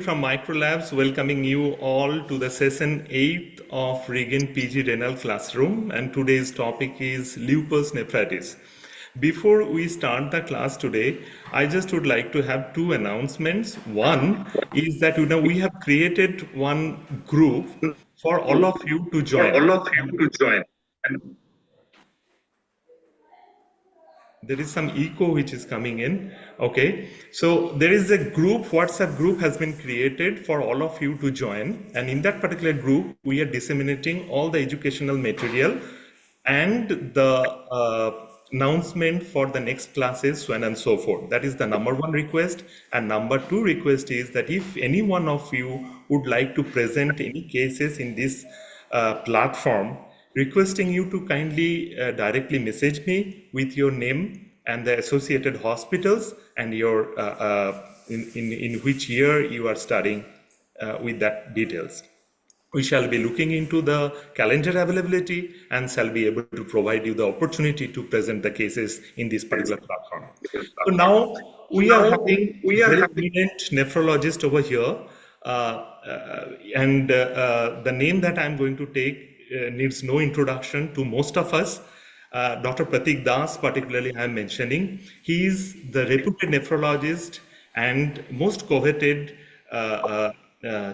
from Microlabs, welcoming you all to the Session-8 of Regan PG Renal Classroom, and today's topic is Lupus Nephritis. Before we start the class today, I just would like to have two announcements. One is that we have created one group for all of you to join. There is some echo which is coming in. Okay, so there is a group, WhatsApp group has been created for all of you to join, and in that particular group we are disseminating all the educational material and the announcement for the next classes, so on and so forth. That is the number one request. And number two request is that if any one of you would like to present any cases in this platform, requesting you to kindly directly message me with your name and the associated hospitals and your in which year you are studying with that details. We shall be looking into the calendar availability and shall be able to provide you the opportunity to present the cases in this particular platform. So now we are having very eminent nephrologist over here, and the name that I'm going to take needs no introduction to most of us. Dr. Pratik Das, particularly I'm mentioning, he is the reputed nephrologist and most coveted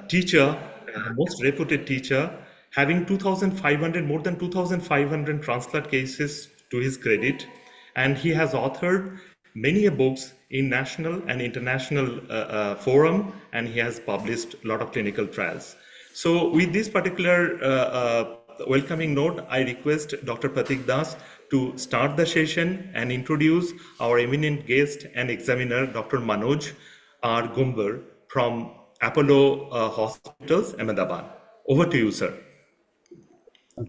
teacher, the most reputed teacher, having more than 2,500 transplant cases to his credit. And he has authored many books in national and international forum, and he has published a lot of clinical trials. So with this particular welcoming note, I request Dr. Pratik Das to start the session and introduce our eminent guest and examiner, Dr. Manoj R. Gumbar from Apollo Hospitals, Ahmedabad. Over to you, sir.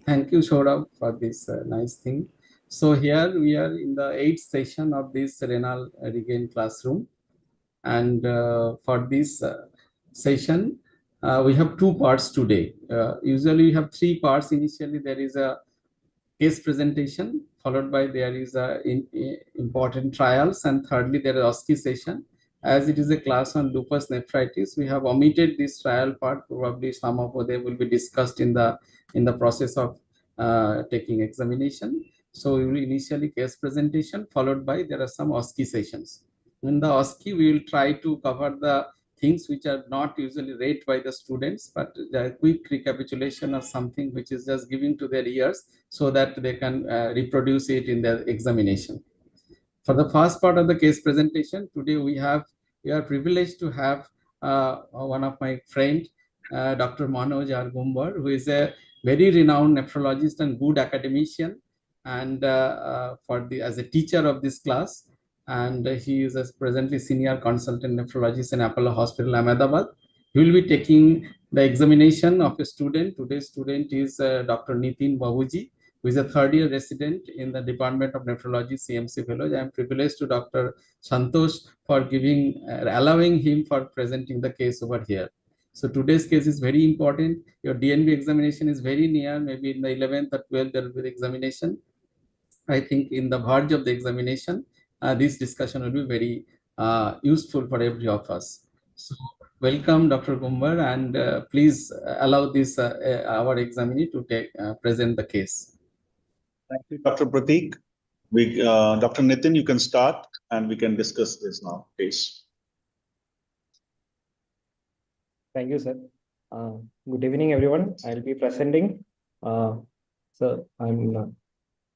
Thank you, Saurabh, for this nice thing. So here we are in the 8th session of this Renal Regain classroom. And for this session, we have two parts today. Usually we have three parts. Initially, there is a case presentation, followed by there is a important trials, and thirdly, there is OSKI session. As it is a class on lupus nephritis, we have omitted this trial part. Probably some of them will be discussed in the process of taking examination. So we will initially case presentation, followed by there are some OSKI sessions. In the OSKI, we will try to cover the things which are not usually read by the students, but the quick recapitulation of something which is just given to their ears so that they can reproduce it in their examination. For the first part of the case presentation, today we are privileged to have one of my friend, Dr. Manoj R. Gumbar, who is a very renowned nephrologist and good academician, and as a teacher of this class. And he is presently senior consultant nephrologist in Apollo Hospital, Ahmedabad. He will be taking the examination of a student. Today's student is Dr. Nitin Babuji, who is a third-year resident in the Department of Nephrology, CMC Fellows. I am privileged to Dr. Santosh for allowing him for presenting the case over here. So today's case is very important. Your DNB examination is very near. Maybe in the 11th or 12th, there will be the examination. I think in the verge of the examination, this discussion will be very useful for every of us. So welcome, Dr. Gumbar, and please allow this our examinee to present the case. Thank you, Dr. Pratik. Dr. Nitin, you can start and we can discuss this now, please. Thank you, sir. Good evening, everyone. I'll be presenting. So I'm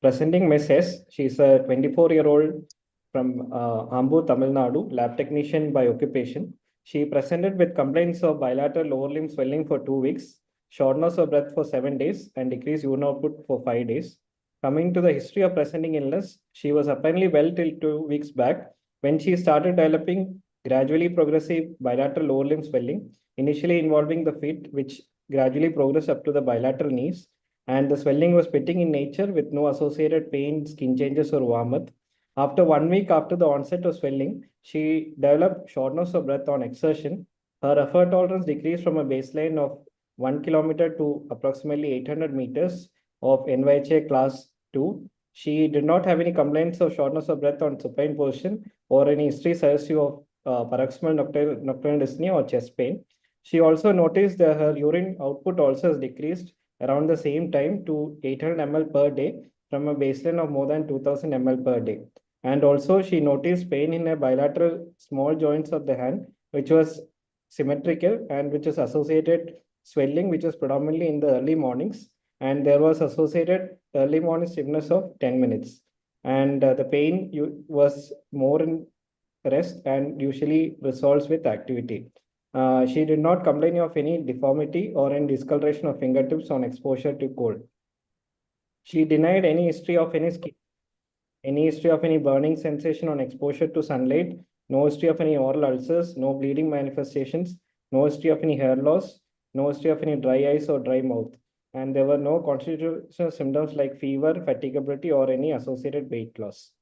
presenting Miss S. She's a 24-year-old from Ambur, Tamil Nadu, lab technician by occupation. She presented with complaints of bilateral lower limb swelling for 2 weeks, shortness of breath for 7 days, and decreased urine output for 5 days. Coming to the history of presenting illness, she was apparently well till 2 weeks back when she started developing gradually progressive bilateral lower limb swelling, initially involving the feet, which gradually progressed up to the bilateral knees, and the swelling was pitting in nature with no associated pain, skin changes, or warmth. After 1 week after the onset of swelling, she developed shortness of breath on exertion. Her effort tolerance decreased from a baseline of 1 kilometer to approximately 800 meters of NYHA class 2. She did not have any complaints of shortness of breath on supine position or any history suggestive of paroxysmal nocturnal dyspnea or chest pain. She also noticed that her urine output also has decreased around the same time to 800 ml per day from a baseline of more than 2000 ml per day. And also she noticed pain in her bilateral small joints of the hand, which was symmetrical and which is associated swelling, which was predominantly in the early mornings. And there was associated early morning stiffness of 10 minutes. And the pain was more in rest and usually resolves with activity. She did not complain of any deformity or any discoloration of fingertips on exposure to cold. She denied any history of any history of any burning sensation on exposure to sunlight, no history of any oral ulcers, no bleeding manifestations, no history of any hair loss, no history of any dry eyes or dry mouth. And there were no constitutional symptoms like fever, fatigability, or any associated weight loss.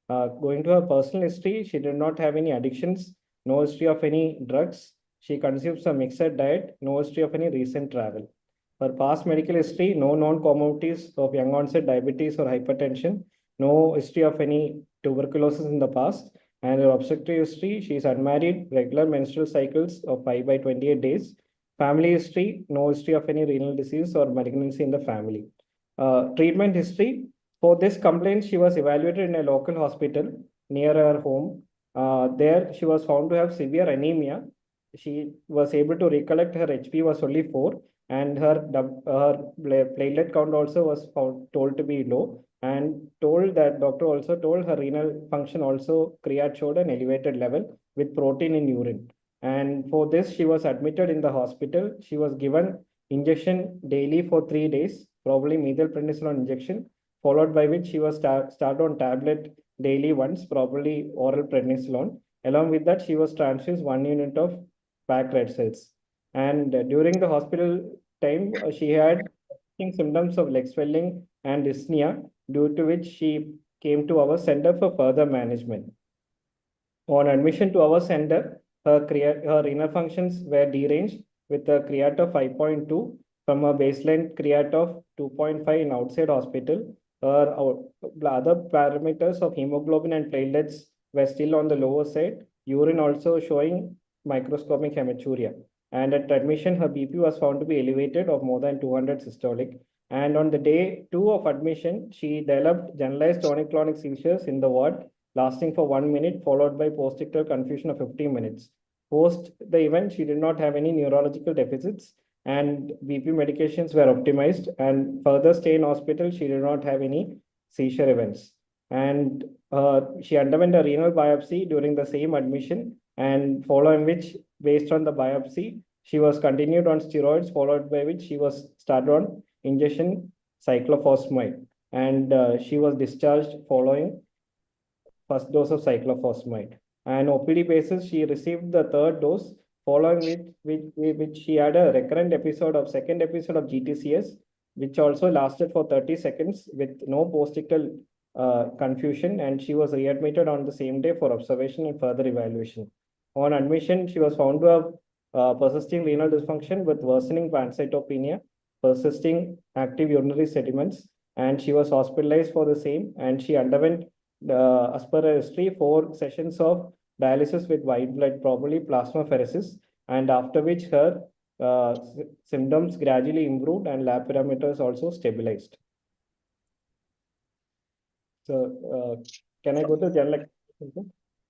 Going to her personal history, she did not have any addictions, no history of any drugs. She consumes a mixed diet, no history of any recent travel. Her past medical history, no known comorbidities of young onset diabetes or hypertension, no history of any tuberculosis in the past, and her obstetric history, she is unmarried, regular menstrual cycles of 5 by 28 days. Family history, no history of any renal disease or malignancy in the family. Treatment history, for this complaint, she was evaluated in a local hospital near her home. There, she was found to have severe anemia. She was able to recollect her HP was only 4, and her platelet count also was told to be low, and told that doctor also told her renal function also creat showed an elevated level with protein in urine. And for this, she was admitted in the hospital. She was given injection daily for 3 days, probably methylprednisolone injection, followed by which she was start on tablet daily once, probably oral prednisolone. Along with that, she was transfused 1 unit of packed red cells. And during the hospital time, she had symptoms of leg swelling and dyspnea, due to which she came to our center for further management. On admission to our center, her renal functions were deranged with a creat of 5.2 from a baseline creat of 2.5 in outside hospital. Her other parameters of hemoglobin and platelets were still on the lower side. Urine also showing microscopic hematuria. And at admission, her BP was found to be elevated of more than 200 systolic. And on the day 2 of admission, she developed generalized tonic-clonic seizures in the ward, lasting for 1 minute, followed by post-ictal confusion of 15 minutes. Post the event, she did not have any neurological deficits, and BP medications were optimized. And further stay in hospital, she did not have any seizure events. And she underwent a renal biopsy during the same admission, and following which, based on the biopsy, she was continued on steroids, followed by which she was started on injection cyclophosphamide, and she was discharged following first dose of cyclophosphamide. And OPD basis, she received the 3rd dose, following which she had a second episode of GTCS, which also lasted for 30 seconds with no post-ictal confusion, and she was readmitted on the same day for observation and further evaluation. On admission, she was found to have persisting renal dysfunction with worsening pancytopenia, persisting active urinary sediments, and she was hospitalized for the same, and she underwent, as per her history, 4 sessions of dialysis with white blood, probably plasmapheresis, and after which her symptoms gradually improved and lab parameters also stabilized. So, can I go to general?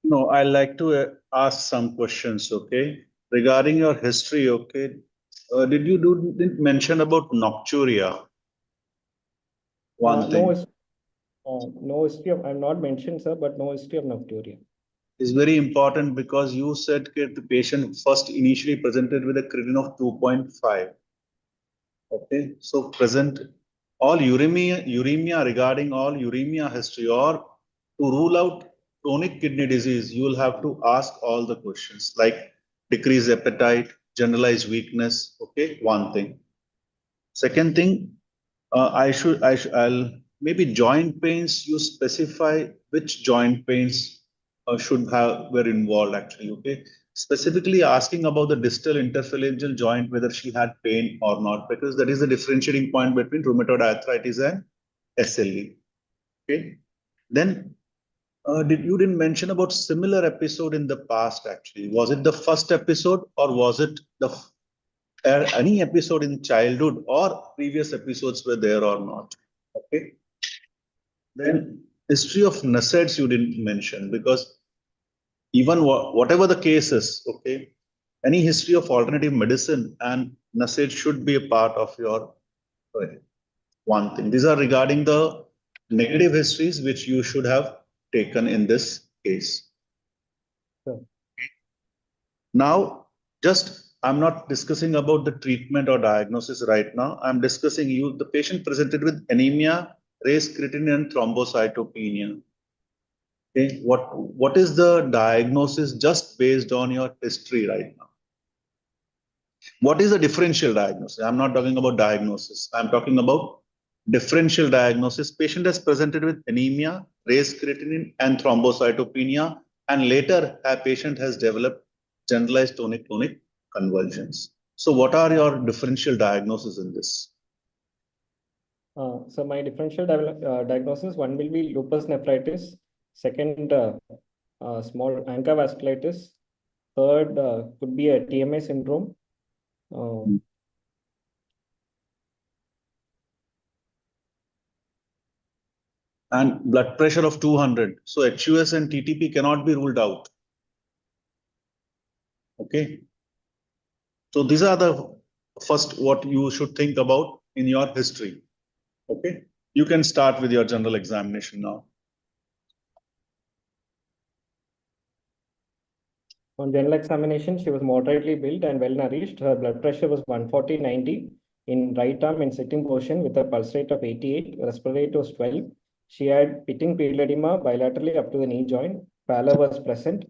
No, I'd like to ask some questions, okay? Regarding your history, okay? Didn't mention about nocturia? One thing. No history of, I'm not mentioned, sir, but no history of nocturia. Is very important because you said that the patient first initially presented with a creatinine of 2.5. Okay, so present all uremia regarding all uremia history, or to rule out chronic kidney disease, you will have to ask all the questions like decreased appetite, generalized weakness. Okay, one thing. Second thing, I'll maybe joint pains. You specify which joint pains were involved actually. Okay, specifically asking about the distal interphalangeal joint, whether she had pain or not, because that is the differentiating point between rheumatoid arthritis and SLE. Okay, then You didn't mention about similar episode in the past actually. Was it the first episode or was it any episode in childhood or previous episodes were there or not? Okay. Then history of NSAIDs you didn't mention because even whatever the case is, okay, any history of alternative medicine and NSAID should be a part of your one thing. These are regarding the negative histories which you should have taken in this case. Sure. Now, I'm not discussing about the treatment or diagnosis right now. I'm discussing the patient presented with anemia, raised creatinine and thrombocytopenia. Okay, what is the diagnosis just based on your history right now? What is the differential diagnosis? I'm not talking about diagnosis. I'm talking about differential diagnosis. Patient has presented with anemia, raised creatinine and thrombocytopenia, and later a patient has developed generalized tonic-clonic convulsions. So what are your differential diagnoses in this? So my differential diagnosis, one will be lupus nephritis, second small ANCA vasculitis, third could be a TMA syndrome. And blood pressure of 200. So HUS and TTP cannot be ruled out. Okay. So these are the first what you should think about in your history. Okay. You can start with your general examination now. On general examination, she was moderately built and well nourished. Her blood pressure was 140/90 in right arm in sitting position with a pulse rate of 88. Respiratory rate was 12. She had pitting pedal edema bilaterally up to the knee joint. Pallor was present.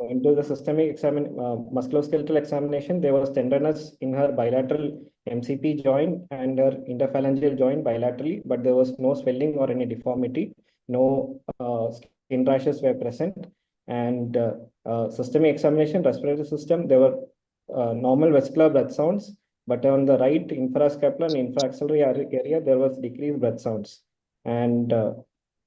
Into the systemic musculoskeletal examination, there was tenderness in her bilateral MCP joint and her interphalangeal joint bilaterally, but there was no swelling or any deformity. No skin rashes were present. And systemic examination, respiratory system, there were normal vesicular breath sounds, but on the right infrascapular and infraaxillary area, there was decreased breath sounds. And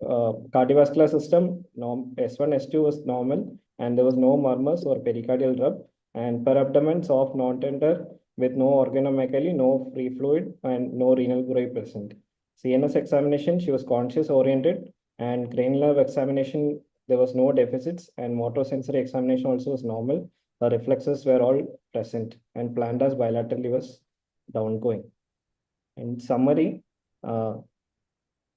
cardiovascular system, S1, S2 was normal, and there was no murmurs or pericardial rub, and per abdomen soft, non-tender, with no organomegaly, no free fluid, and no renal group present. CNS examination, she was conscious oriented, and cranial examination, there was no deficits, and motor sensory examination also was normal. The reflexes were all present, and plantar's bilaterally was downgoing. In summary,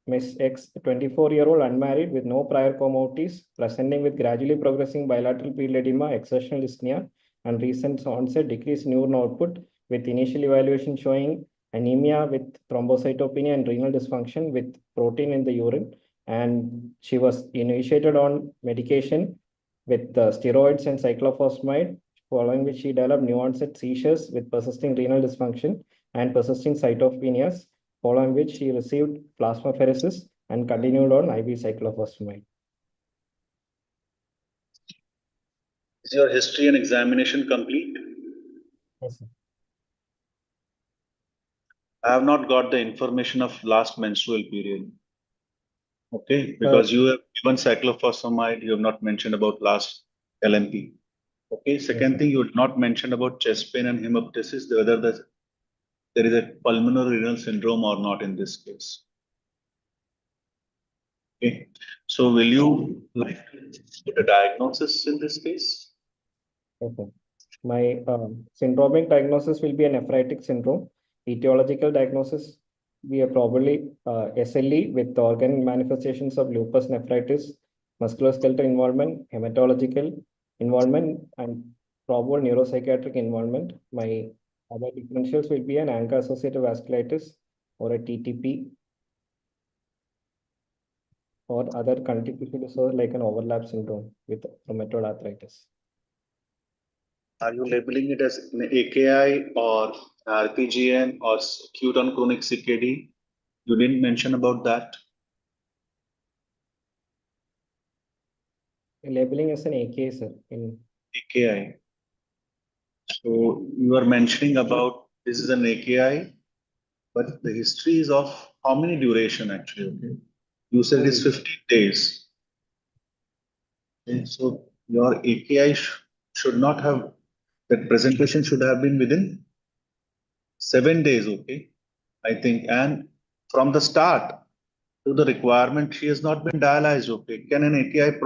Miss X, 24-year-old unmarried with no prior comorbidities, presenting with gradually progressing bilateral pedal edema, exertional dyspnea, and recent onset decreased neuron output, with initial evaluation showing anemia with thrombocytopenia and renal dysfunction with protein in the urine. And she was initiated on medication with steroids and cyclophosphamide, following which she developed new onset seizures with persisting renal dysfunction and persisting cytopenias, following which she received plasmapheresis and continued on IV cyclophosphamide. Is your history and examination complete? Yes, sir. I have not got the information of last menstrual period. Okay, because you have given cyclophosphamide, you have not mentioned about last LMP. Okay, second thing, you would not mention about chest pain and hemoptysis, whether there is a pulmonary renal syndrome or not in this case. Okay, so will you like to put a diagnosis in this case? Okay. My syndromic diagnosis will be a nephritic syndrome. Etiological diagnosis we are probably SLE with organ manifestations of lupus nephritis, musculoskeletal involvement, hematological involvement, and probable neuropsychiatric involvement. My other differentials will be an ANCA-associated vasculitis or a TTP or other connective tissue disorder like an overlap syndrome with rheumatoid arthritis. Are you labeling it as an AKI or RPGN or acute on chronic CKD? You didn't mention about that. Labeling as an AKI, sir. In AKI. So you are mentioning about this is an AKI, but the history is of how many duration actually? Okay. You said it's 15 days. Okay, so your AKI should not have, that presentation should have been within 7 days, okay? I think, and from the start to the requirement, she has not been dialyzed, okay? Can an AKI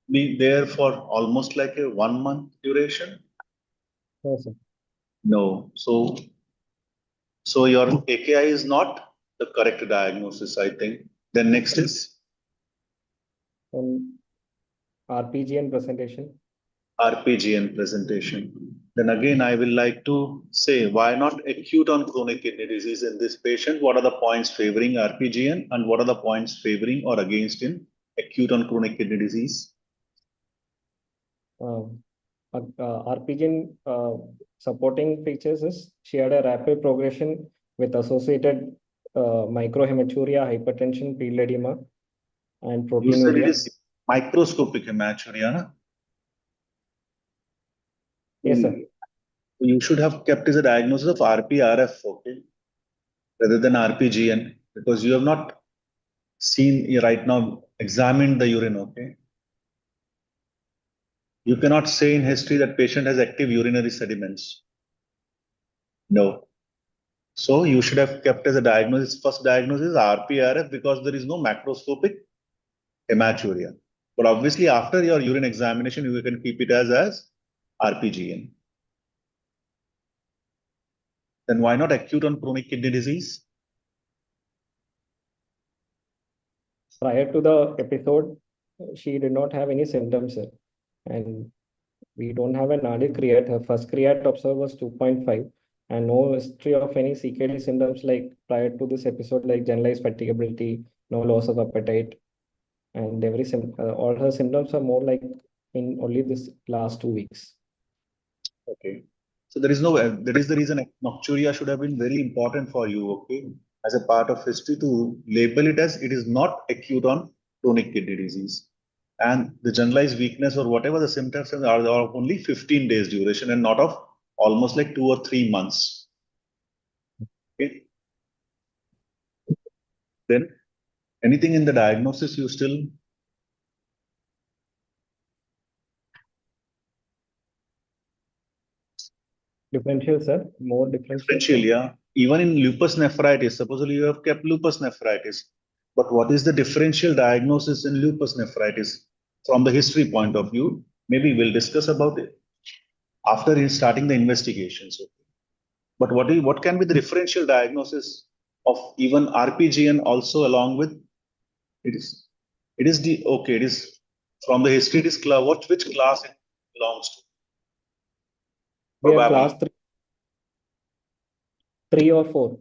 be there for almost like a 1 month duration? No, sir. No. So your AKI is not the correct diagnosis, I think. Then next is And RPGN presentation. RPGN presentation. Then again, I will like to say, why not acute on chronic kidney disease in this patient? What are the points favoring RPGN and what are the points favoring or against in acute on chronic kidney disease? RPGN supporting features is she had a rapid progression with associated microhematuria, hypertension, peel edema, and You said it proteinuria. is microscopic hematuria, na? Yes, sir. You should have kept as a diagnosis of RPRF, okay, rather than RPGN, because you have not seen right now, examined the urine, okay? You cannot say in history that patient has active urinary sediments. No. So you should have kept as a diagnosis, first diagnosis RPRF because there is no macroscopic hematuria. But obviously after your urine examination, you can keep it as RPGN. Then why not acute on chronic kidney disease? Prior to the episode, she did not have any symptoms, sir. And we don't have an audit create. Her first create observed was 2.5 and no history of any CKD symptoms like prior to this episode, like generalized fatigability, no loss of appetite. And all her symptoms are more like in only this last 2 weeks. Okay. So there is no, that is the reason nocturia should have been very important for you, okay? As a part of history to label it as it is not acute on chronic kidney disease. And the generalized weakness or whatever the symptoms are of only 15 days duration and not of almost like 2 or 3 months. Okay. Then anything in the diagnosis you still Differential, sir, more differential. differential, yeah. Even in lupus nephritis, supposedly you have kept lupus nephritis. But what is the differential diagnosis in lupus nephritis from the history point of view? Maybe we'll discuss about it after starting the investigations. But what can be the differential diagnosis of even RPGN also along with it is the okay, it is from the history, it is which class it belongs to? We are Probably class 3 or 4.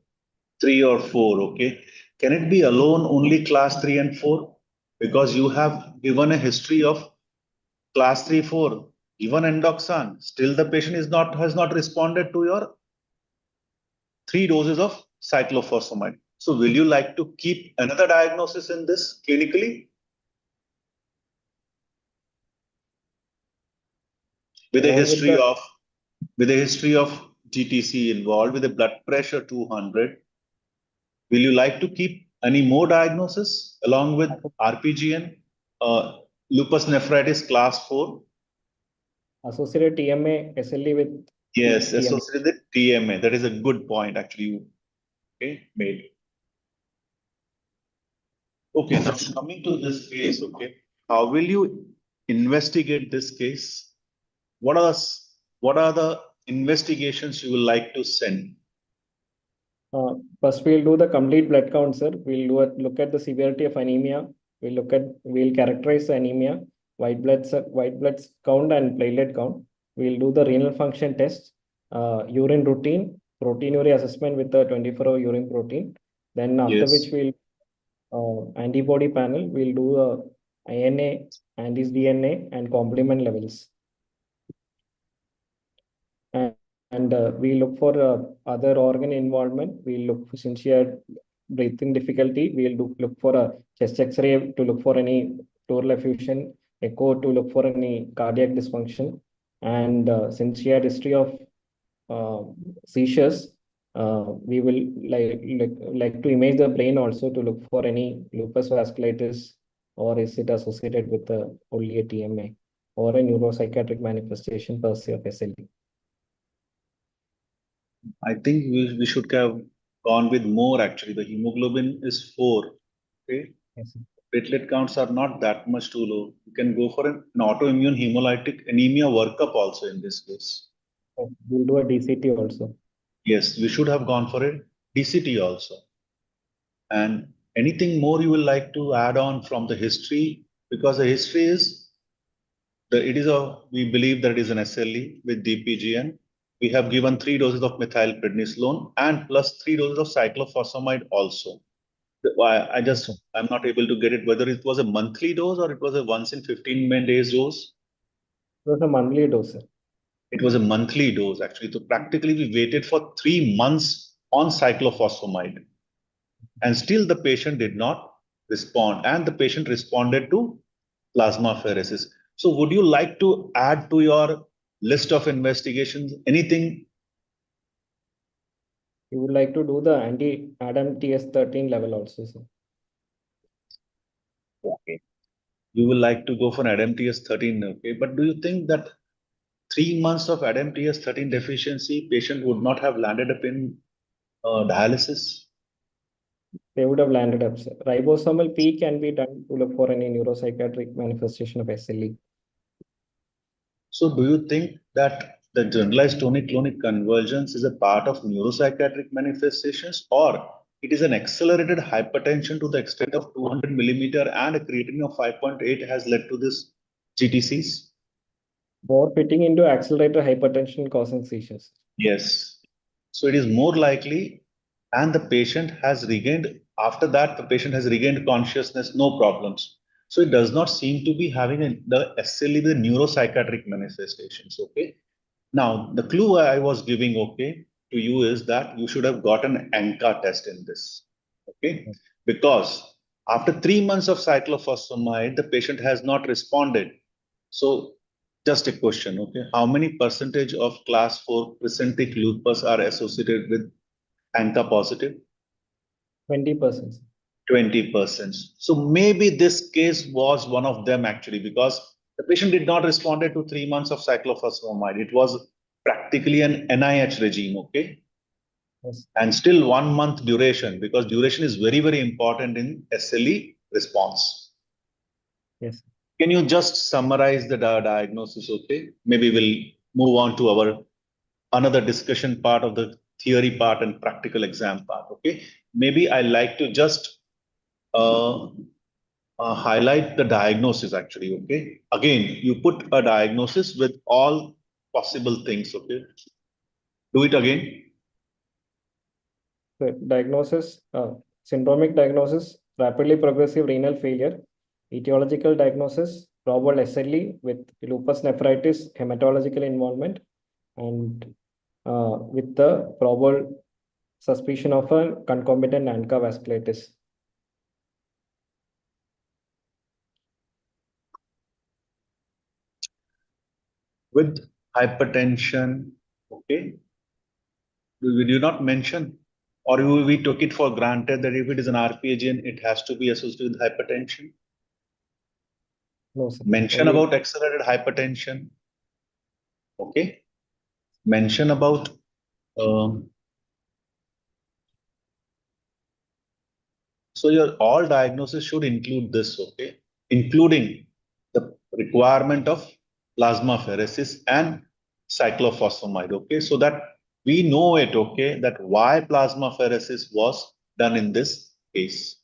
3 or 4, okay. Can it be alone only class 3 and 4? Because you have given a history of class 3, 4, given endoxan, still the patient has not responded to your 3 doses of cyclophosphamide. So will you like to keep another diagnosis in this clinically? With a history of GTC involved, with a blood pressure 200, will you like to keep any more diagnosis along with RPGN, lupus nephritis class 4? Associated TMA, SLE with Yes, TMA. associated with TMA. That is a good point actually you made. Okay, now coming to this case, okay, how will you investigate this case? What are the investigations you would like to send? First, we'll do the complete blood count, sir. We'll look at the severity of anemia. We'll characterize the anemia, white blood count and platelet count. We'll do the renal function test, urine routine, proteinuria assessment with the 24-hour urine protein. Then after Yes. which antibody panel, we'll do the INA, anti-DNA, and complement levels. And we look for other organ involvement. We look for, since she had breathing difficulty, we'll look for a chest X-ray to look for any pleural effusion, echo to look for any cardiac dysfunction. And since she had history of seizures, we will like to image the brain also to look for any lupus vasculitis or is it associated with only a TMA or a neuropsychiatric manifestation per se of SLE? I think we should have gone with more actually. The hemoglobin is 4. Okay. Yes, sir. Platelet counts are not that much too low. You can go for an autoimmune hemolytic anemia workup also in this case. We'll do a DCT also. Yes, we should have gone for a DCT also. And anything more you will like to add on from the history? Because the history is we believe that it is an SLE with DPGN. We have given 3 doses of methylprednisolone and plus 3 doses of cyclophosphamide also. I'm not able to get it whether it was a monthly dose or it was a once in 15 days dose. It was a monthly dose, sir. It was a monthly dose actually. So practically we waited for 3 months on cyclophosphamide and still the patient did not respond and the patient responded to plasmapheresis. So would you like to add to your list of investigations anything? We would like to do the anti-ADAM-TS13 level also, sir. Okay. You will like to go for an ADAM-TS13, okay. But do you think that 3 months of ADAM-TS13 deficiency, patient would not have landed up in dialysis? They would have landed up, sir. Ribosomal P can be done to look for any neuropsychiatric manifestation of SLE. So do you think that the generalized tonic-clonic convergence is a part of neuropsychiatric manifestations, or it is an accelerated hypertension to the extent of 200 millimeter and a creatinine of 5.8 has led to this GTCs? More fitting into accelerated hypertension causing seizures. Yes. So it is more likely, and the patient has regained, after that, the patient has regained consciousness, no problems. So it does not seem to be having the SLE, the neuropsychiatric manifestations. Okay. Now, the clue I was giving, okay, to you is that you should have got an ANCA test in this. Okay. Because after 3 months of cyclophosphamide, the patient has not responded. So just a question, okay? How many percentage of class 4 presentic lupus are associated with ANCA positive? 20%. 20%. So maybe this case was one of them actually, because the patient did not respond to 3 months of cyclophosphamide. It was practically an NIH regime, okay? Yes. And still 1 month duration, because duration is very, very important in SLE response. Yes. Can you just summarize the diagnosis, okay? Maybe we'll move on to our another discussion part of the theory part and practical exam part, okay? Maybe I like to just highlight the diagnosis actually, okay? Again, you put a diagnosis with all possible things, okay? Do it again. The diagnosis, syndromic diagnosis, rapidly progressive renal failure, etiological diagnosis, probable SLE with lupus nephritis, hematological involvement, and with the probable suspicion of a concomitant ANCA vasculitis. With hypertension, okay? We do not mention, or we took it for granted that if it is an RPA gene, it has to be associated with hypertension. No, sir. Mention Only about accelerated hypertension. Okay. Mention about so your all diagnosis should include this, okay, including the requirement of plasmapheresis and cyclophosphamide, okay, so that we know it, okay, that why plasmapheresis was done in this case.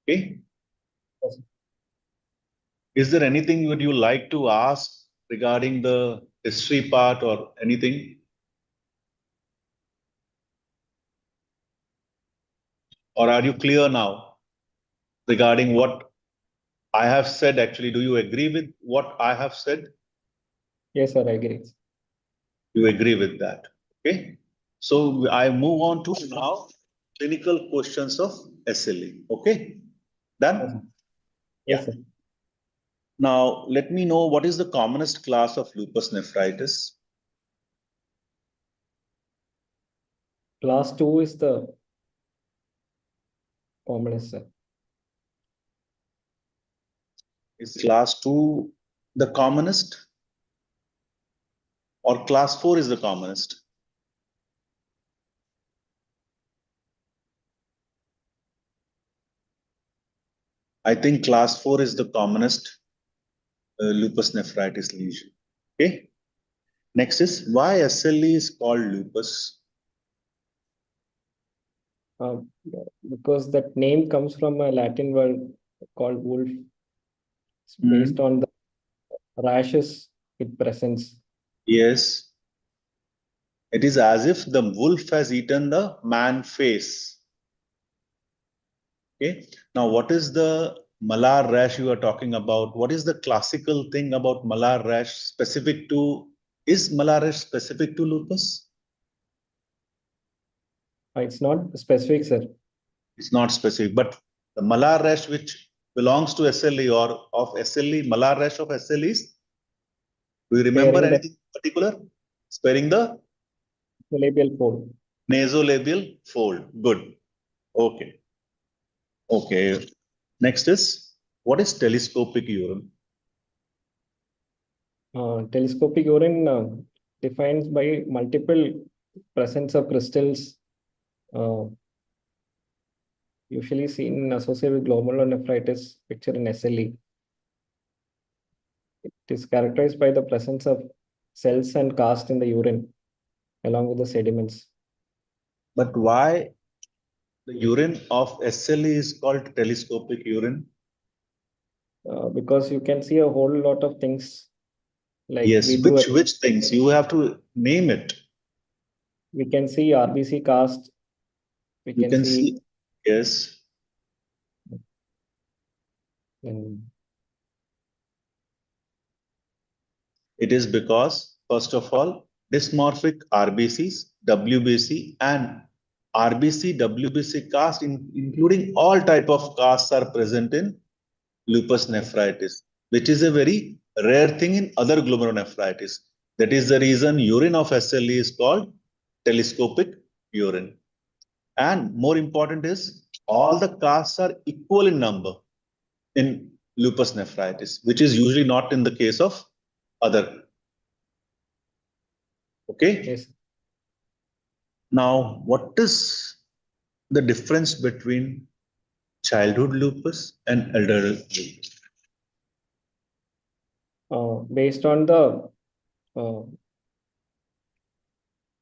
Okay. yes. Is there anything would you like to ask regarding the history part or anything? Or are you clear now regarding what I have said? Actually, do you agree with what I have said? Yes, sir, I agree. You agree with that. Okay. So I move on to now clinical questions of SLE. Okay. Done? Yes, Yeah. sir. Now let me know what is the commonest class of lupus nephritis. Class 2 is the commonest, sir. Is class 2 the commonest or class 4 is the commonest? I think class 4 is the commonest lupus nephritis lesion. Okay. Next is why SLE is called lupus. Uh, because that name comes from a Latin word called wolf. It's based on the rashes it presents. Yes. It is as if the wolf has eaten the man face. Okay. Now, what is the malar rash you are talking about? What is the classical thing about malar rash specific to? Is malar rash specific to lupus? It's not specific, sir. It's not specific, but the malar rash which belongs to SLE or of SLE, malar rash of SLE is. Do you remember Sparing the anything particular? Sparing the labial fold. nasolabial fold. Good. Okay. Okay. Next is what is telescopic urine? Telescopic urine defined by multiple presence of crystals, uh, usually seen associated with glomerulonephritis, picture in SLE. It is characterized by the presence of cells and cast in the urine, along with the sediments. But why the urine of SLE is called telescopic urine? Because you can see a whole lot of things like Yes. we do. Which things? You have to name it. We can see RBC cast. We You can can see. see. Yes. It is because, first of all, dysmorphic RBCs, WBC, and RBC, WBC cast, including all type of casts, are present in lupus nephritis, which is a very rare thing in other glomerulonephritis. That is the reason urine of SLE is called telescopic urine. And more important is all the casts are equal in number in lupus nephritis, which is usually not in the case of other. Okay. Yes. Now, what is the difference between childhood lupus and elderly lupus? Based on the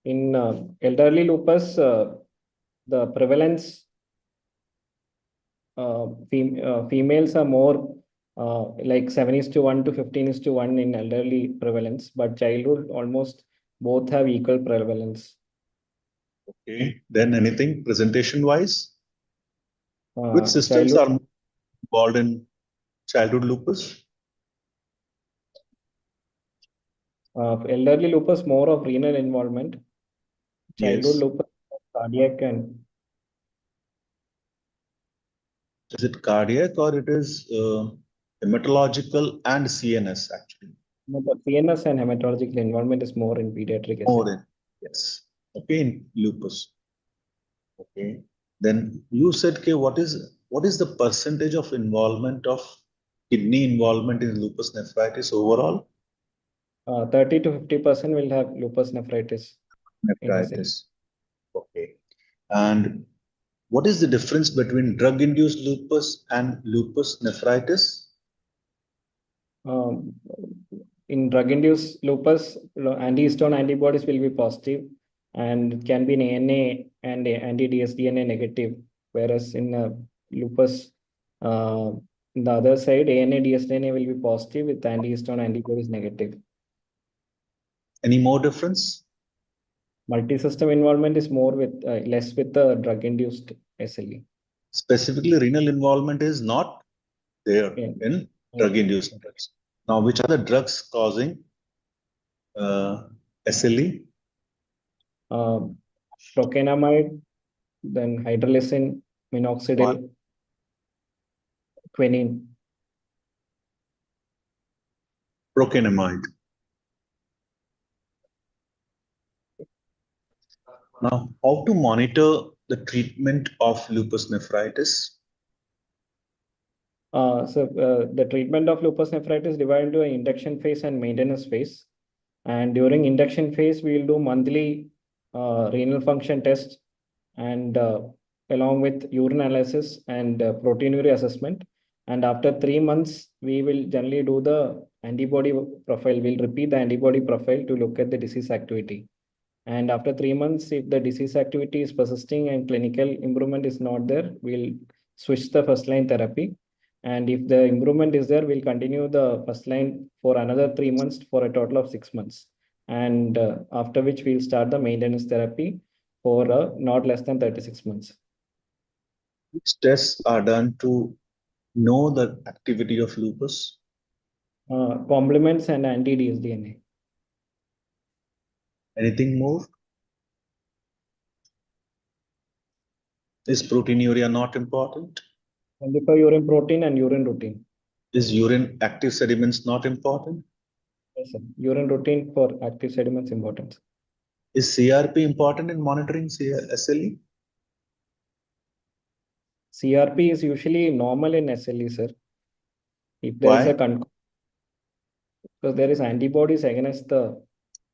in elderly lupus, the prevalence females are more like 7:1 to 15:1 in elderly prevalence, but childhood almost both have equal prevalence. Okay. Then anything presentation wise? Which systems Childhood, are involved in childhood lupus? elderly lupus more of renal involvement. Childhood Yes. lupus cardiac and Is it cardiac or it is hematological and CNS actually? no, the CNS and hematological involvement is more in pediatric More SLE. in, yes. Okay, in lupus. Okay. Then you said, okay, what is the percentage of involvement of kidney involvement in lupus nephritis overall? 30 to 50% will have lupus nephritis in SLE. Nephritis. Okay. And what is the difference between drug-induced lupus and lupus nephritis? In drug-induced lupus, anti-histone antibodies will be positive and it can be in ANA and anti-dsDNA negative, whereas in lupus, in the other side, ANA dsDNA will be positive with anti-histone antibodies negative. Any more difference? Multi-system involvement is more with less with the drug-induced SLE. Specifically, renal involvement is not there Yeah. in drug-induced drugs. Now, which are the drugs causing SLE? Procainamide, then hydralazine, minoxidil, quinine. Procainamide. Now, how to monitor the treatment of lupus nephritis? The treatment of lupus nephritis divided into an induction phase and maintenance phase. And during induction phase, we will do monthly renal function test and along with urine analysis and proteinuria assessment. And after 3 months, we will generally do the antibody profile. We'll repeat the antibody profile to look at the disease activity. And after 3 months, if the disease activity is persisting and clinical improvement is not there, we'll switch the first line therapy. And if the improvement is there, we'll continue the first line for another 3 months for a total of 6 months. And after which we'll start the maintenance therapy for not less than 36 months. Which tests are done to know the activity of lupus? Complements and anti-dsDNA. Anything more? Is proteinuria not important? Only for urine protein and urine routine. Is urine active sediments not important? Yes, sir. Urine routine for active sediments important. Is CRP important in monitoring SLE? CRP is usually normal in SLE, sir. If there is Why? a because there is antibodies against the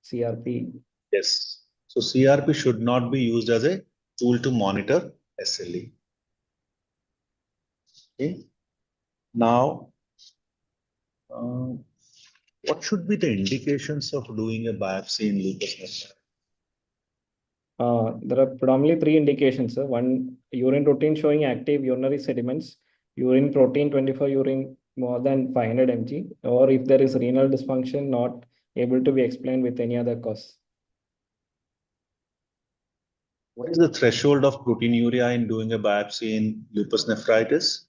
CRP. Yes. So CRP should not be used as a tool to monitor SLE. Okay. Now, what should be the indications of doing a biopsy in lupus nephritis? There are predominantly 3 indications, sir. One, urine routine showing active urinary sediments, urine protein 24 urine more than 500 mg, or if there is renal dysfunction not able to be explained with any other cause. What is the threshold of proteinuria in doing a biopsy in lupus nephritis?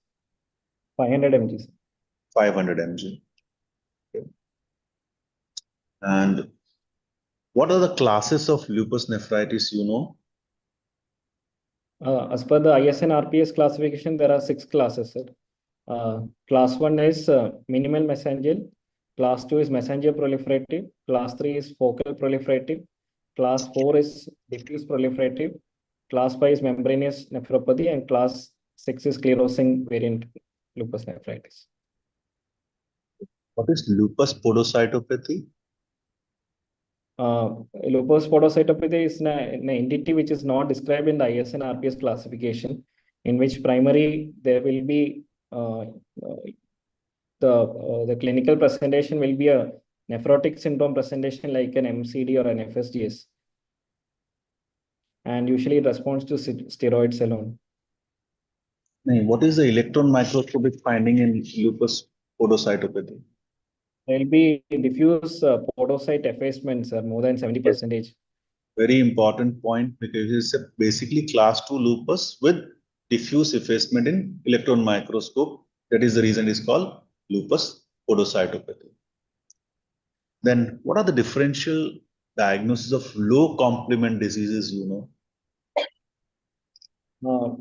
500 mg. Sir. 500 mg. Okay. And what are the classes of lupus nephritis you know? As per the ISN-RPS classification, there are 6 classes, sir. Class 1 is minimal mesangial. Class 2 is mesangial proliferative. Class 3 is focal proliferative. Class 4 is diffuse proliferative. Class 5 is membranous nephropathy. And class 6 is sclerosing variant lupus nephritis. What is lupus podocytopathy? Lupus podocytopathy is an entity which is not described in the ISN-RPS classification, in which primary there will be the clinical presentation will be a nephrotic syndrome presentation like an MCD or an FSGS, and usually it responds to steroids alone. What is the electron microscopic finding in lupus podocytopathy? There will be diffuse podocyte effacements, more than 70%. Yes. Very important point, because it's basically class 2 lupus with diffuse effacement in electron microscope. That is the reason it's called lupus podocytopathy. Then what are the differential diagnoses of low complement diseases you know?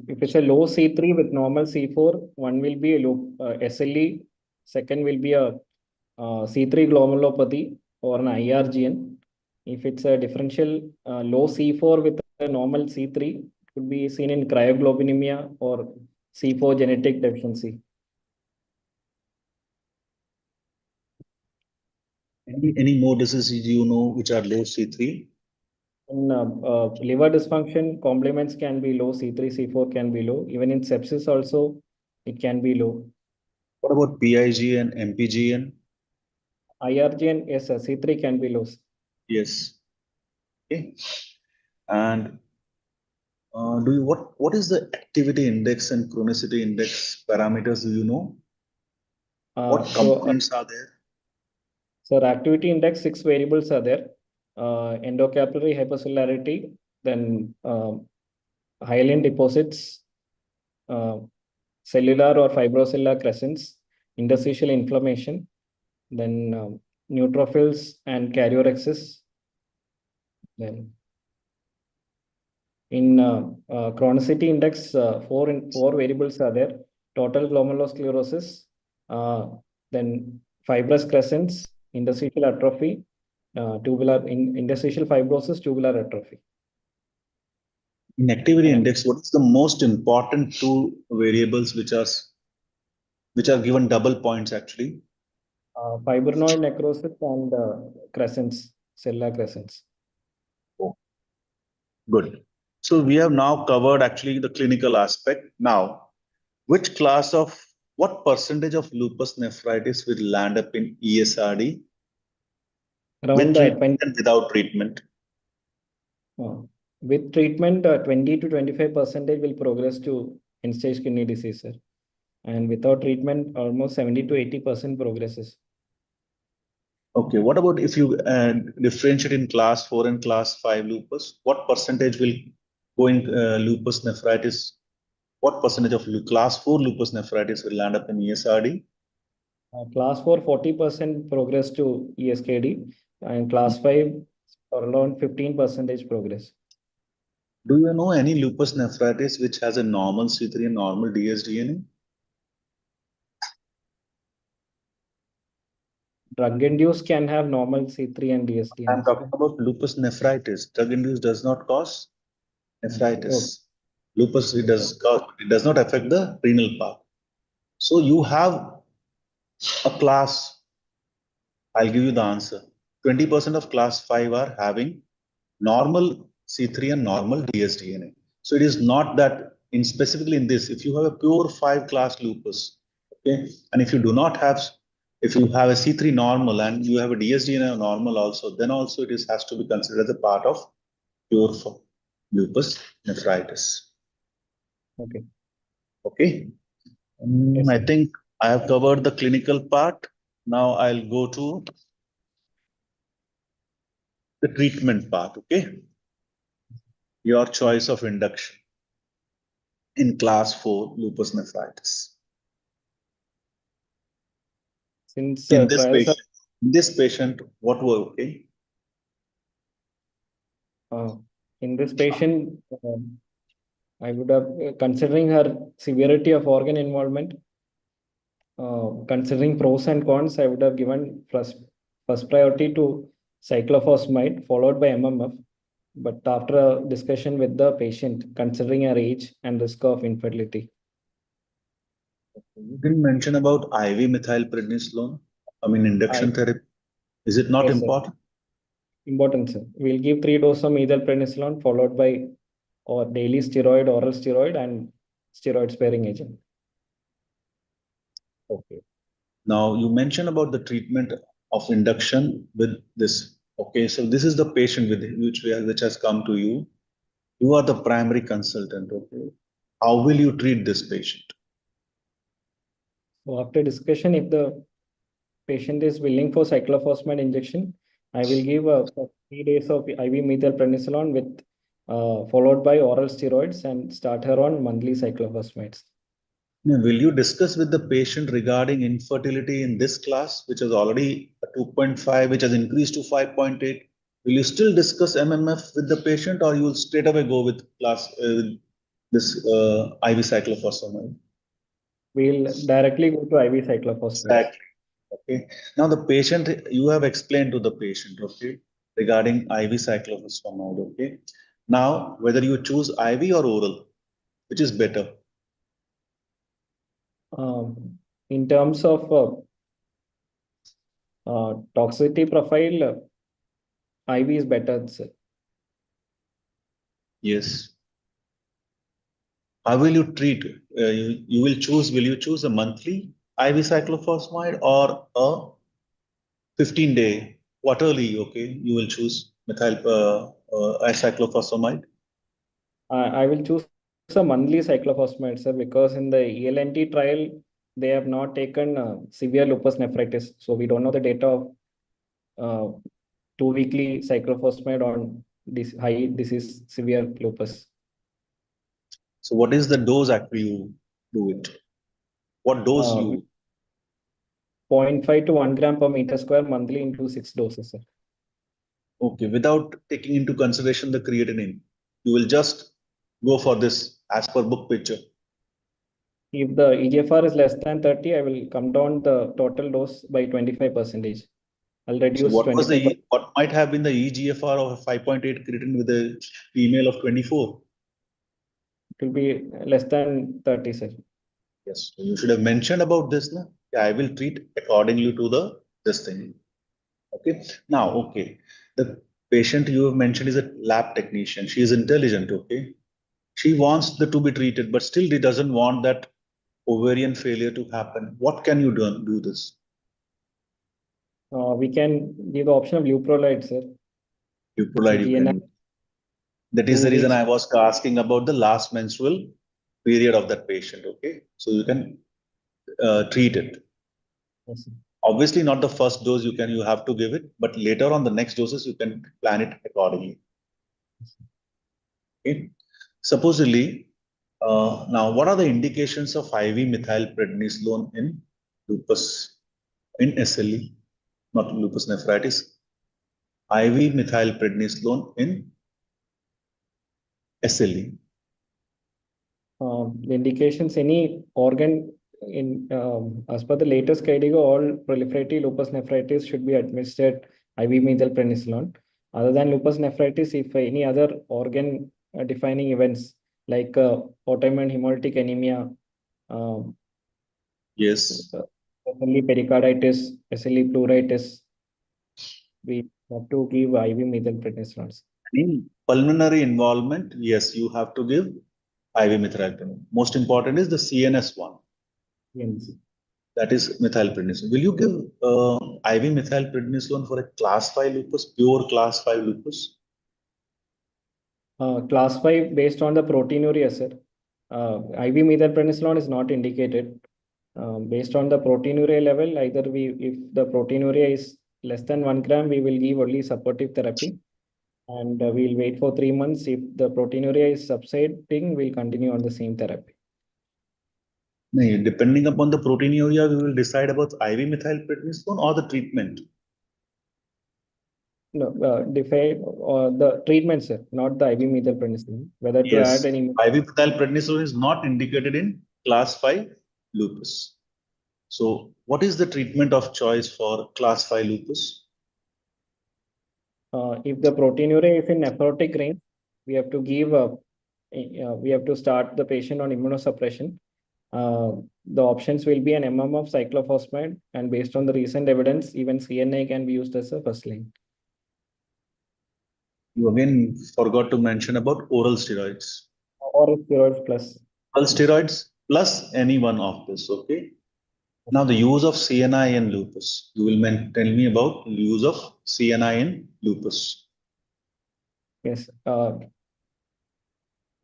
If it's a low C3 with normal C4, one will be a low SLE, second will be a C3 glomulopathy or an IRGN. If it's a differential low C4 with a normal C3, it could be seen in cryoglobulinemia or C4 genetic deficiency. Any more diseases you know which are low C3? In liver dysfunction, complements can be low, C3, C4 can be low. Even in sepsis also, it can be low. What about PIG and MPGN? IRGN, yes, C3 can be low. Yes. Okay. And what is the activity index and chronicity index parameters do you know? What components are there? So activity index, 6 variables are there. Endocapillary hypercellularity, then hyaline deposits, cellular or fibrocellular crescents, interstitial inflammation, then neutrophils and karyorexis. Then in chronicity index, 4 variables are there. Total glomulosclerosis, then fibrous crescents, interstitial atrophy, interstitial fibrosis, tubular atrophy. In activity index, what is the most important 2 variables which are which are given double points actually. Fibrinoid necrosis and crescents, cellular crescents. Oh, good. So we have now covered actually the clinical aspect. Now, what percentage of lupus nephritis will land up in ESRD Around with treatment 20, and without treatment? with treatment, 20 to 25% will progress to end-stage kidney disease, sir. And without treatment, almost 70 to 80% progresses. Okay, what about if you differentiate in class 4 and class 5 lupus? What percentage will go in lupus nephritis? What percentage of class 4 lupus nephritis will land up in ESRD? Class 4, 40% progress to ESKD, and class 5, around 15% progress. Do you know any lupus nephritis which has a normal C3 and normal dsDNA? Drug-induced can have normal C3 and dsDNA. I'm talking about lupus nephritis. Drug-induced does not cause nephritis. Lupus, it does not affect the renal part. So you have a class, I'll give you the answer. 20% of class 5 are having normal C3 and normal dsDNA. So it is not that specifically in this, if you have a pure 5 class lupus, okay, and if you have a C3 normal and you have a dsDNA normal also, then also has to be considered as a part of pure lupus nephritis. Okay. Okay. Yes, I sir. think I have covered the clinical part. Now I'll go to the treatment part. Okay. Your choice of induction in class 4 lupus nephritis. Since In this patient, what were okay? In this patient, I would have, considering her severity of organ involvement, considering pros and cons, I would have given first priority to cyclophosphamide, followed by MMF. But after a discussion with the patient, considering her age and risk of infertility. You didn't mention about IV methylprednisolone. I mean, induction therapy. Is it not Yes, important? Sir. Important, sir. We'll give 3 doses of methylprednisolone followed by or daily steroid, oral steroid, and steroid sparing agent. Okay. Now you mentioned about the treatment of induction with this. Okay, so this is the patient which has come to you. You are the primary consultant. Okay, how will you treat this patient? So after discussion, if the patient is willing for cyclophosphamide injection, I will give 3 days of IV methylprednisolone with followed by oral steroids and start her on monthly cyclophosphamides. Now, will you discuss with the patient regarding infertility in this class, which is already a 2.5, which has increased to 5.8? Will you still discuss MMF with the patient, or you will straight away go with this IV cyclophosphamide? We'll directly go to IV cyclophosphamides. Exactly. Okay. Now the patient, you have explained to the patient, okay, regarding IV cyclophosphamide. Okay. Now whether you choose IV or oral, which is better? In terms of toxicity profile, IV is better, sir. Yes. How will you treat? Will you choose a monthly IV cyclophosphamide or a 15-day quarterly? Okay, you will choose cyclophosphamide. I will choose a monthly cyclophosphamide, sir, because in the ELNT trial, they have not taken severe lupus nephritis. So we don't know the data of 2 weekly cyclophosphamide on this high disease severe lupus. So what is the dose actually you do it? What dose you? 0.5 to 1 gram per meter square monthly into 6 doses, sir. Okay, without taking into consideration the creatinine, you will just go for this as per book picture. If the EGFR is less than 30, I will come down the total dose by 25%. I'll reduce So what 25%. What might have been the EGFR of 5.8 creatinine with a female of 24? It will be less than 30, sir. Yes, so you should have mentioned about this. Na? Yeah, I will treat accordingly to this thing. Okay. Now, okay, the patient you have mentioned is a lab technician. She is intelligent. Okay, she wants to be treated, but still she doesn't want that ovarian failure to happen. What can you do this? We can give the option of leuprolide, sir. You It's a provide, you GNR can. That is 2 the reason weeks. I was asking about the last menstrual period of that patient. Okay, so you can treat it. Yes, sir. Obviously, not the first dose you have to give it, but later on the next doses you can plan it accordingly. Okay. Supposedly, now what are the indications of IV methylprednisolone in lupus, in SLE, not lupus nephritis? IV methylprednisolone in SLE. The indications, any organ in as per the latest KDIGO, all proliferative lupus nephritis should be administered IV methylprednisolone. Other than lupus nephritis, if any other organ defining events like autoimmune hemolytic anemia, um, Yes. SLE pericarditis, SLE pleuritis, we have to give IV methylprednisolone. In pulmonary involvement, yes, you have to give IV methylprednisolone. Most important is the CNS one. Yes. That is methylprednisolone. Will you give IV methylprednisolone for a class 5 lupus, pure class 5 lupus? Class 5 based on the proteinuria, sir. IV methylprednisolone is not indicated. Based on the proteinuria level, either if the proteinuria is less than 1 gram, we will give only supportive therapy. And we'll wait for 3 months. If the proteinuria is subsiding, we'll continue on the same therapy. No, depending upon the proteinuria, we will decide about IV methylprednisolone or the treatment. No, the treatment, sir, not the IV methylprednisolone. Whether to Yes, add any. IV methylprednisolone is not indicated in class 5 lupus. So, what is the treatment of choice for class 5 lupus? If the proteinuria is in nephrotic range, we have to give we have to start the patient on immunosuppression. The options will be an MM of cyclophosphamide, and based on the recent evidence, even CNA can be used as a first line. You again forgot to mention about oral steroids. Or steroids plus. Oral steroids plus any one of this, okay? Now the use of CNI in lupus. You will tell me about use of CNI in lupus. Yes.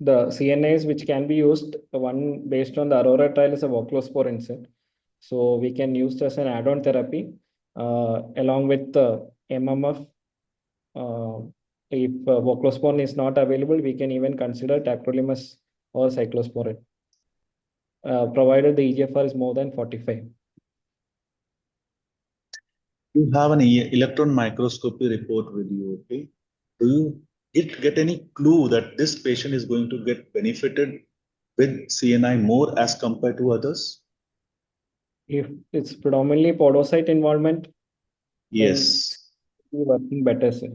The CNAs which can be used, one based on the Aurora trial is a voclosporin, sir. So we can use this as an add-on therapy along with the MMF. If voclosporin is not available, we can even consider tacrolimus or cyclosporin, provided the EGFR is more than 45. You have an electron microscopy report with you, okay? Do you get any clue that this patient is going to get benefited with CNI more as compared to others? If it's predominantly podocyte involvement, then Yes. it's working better, sir.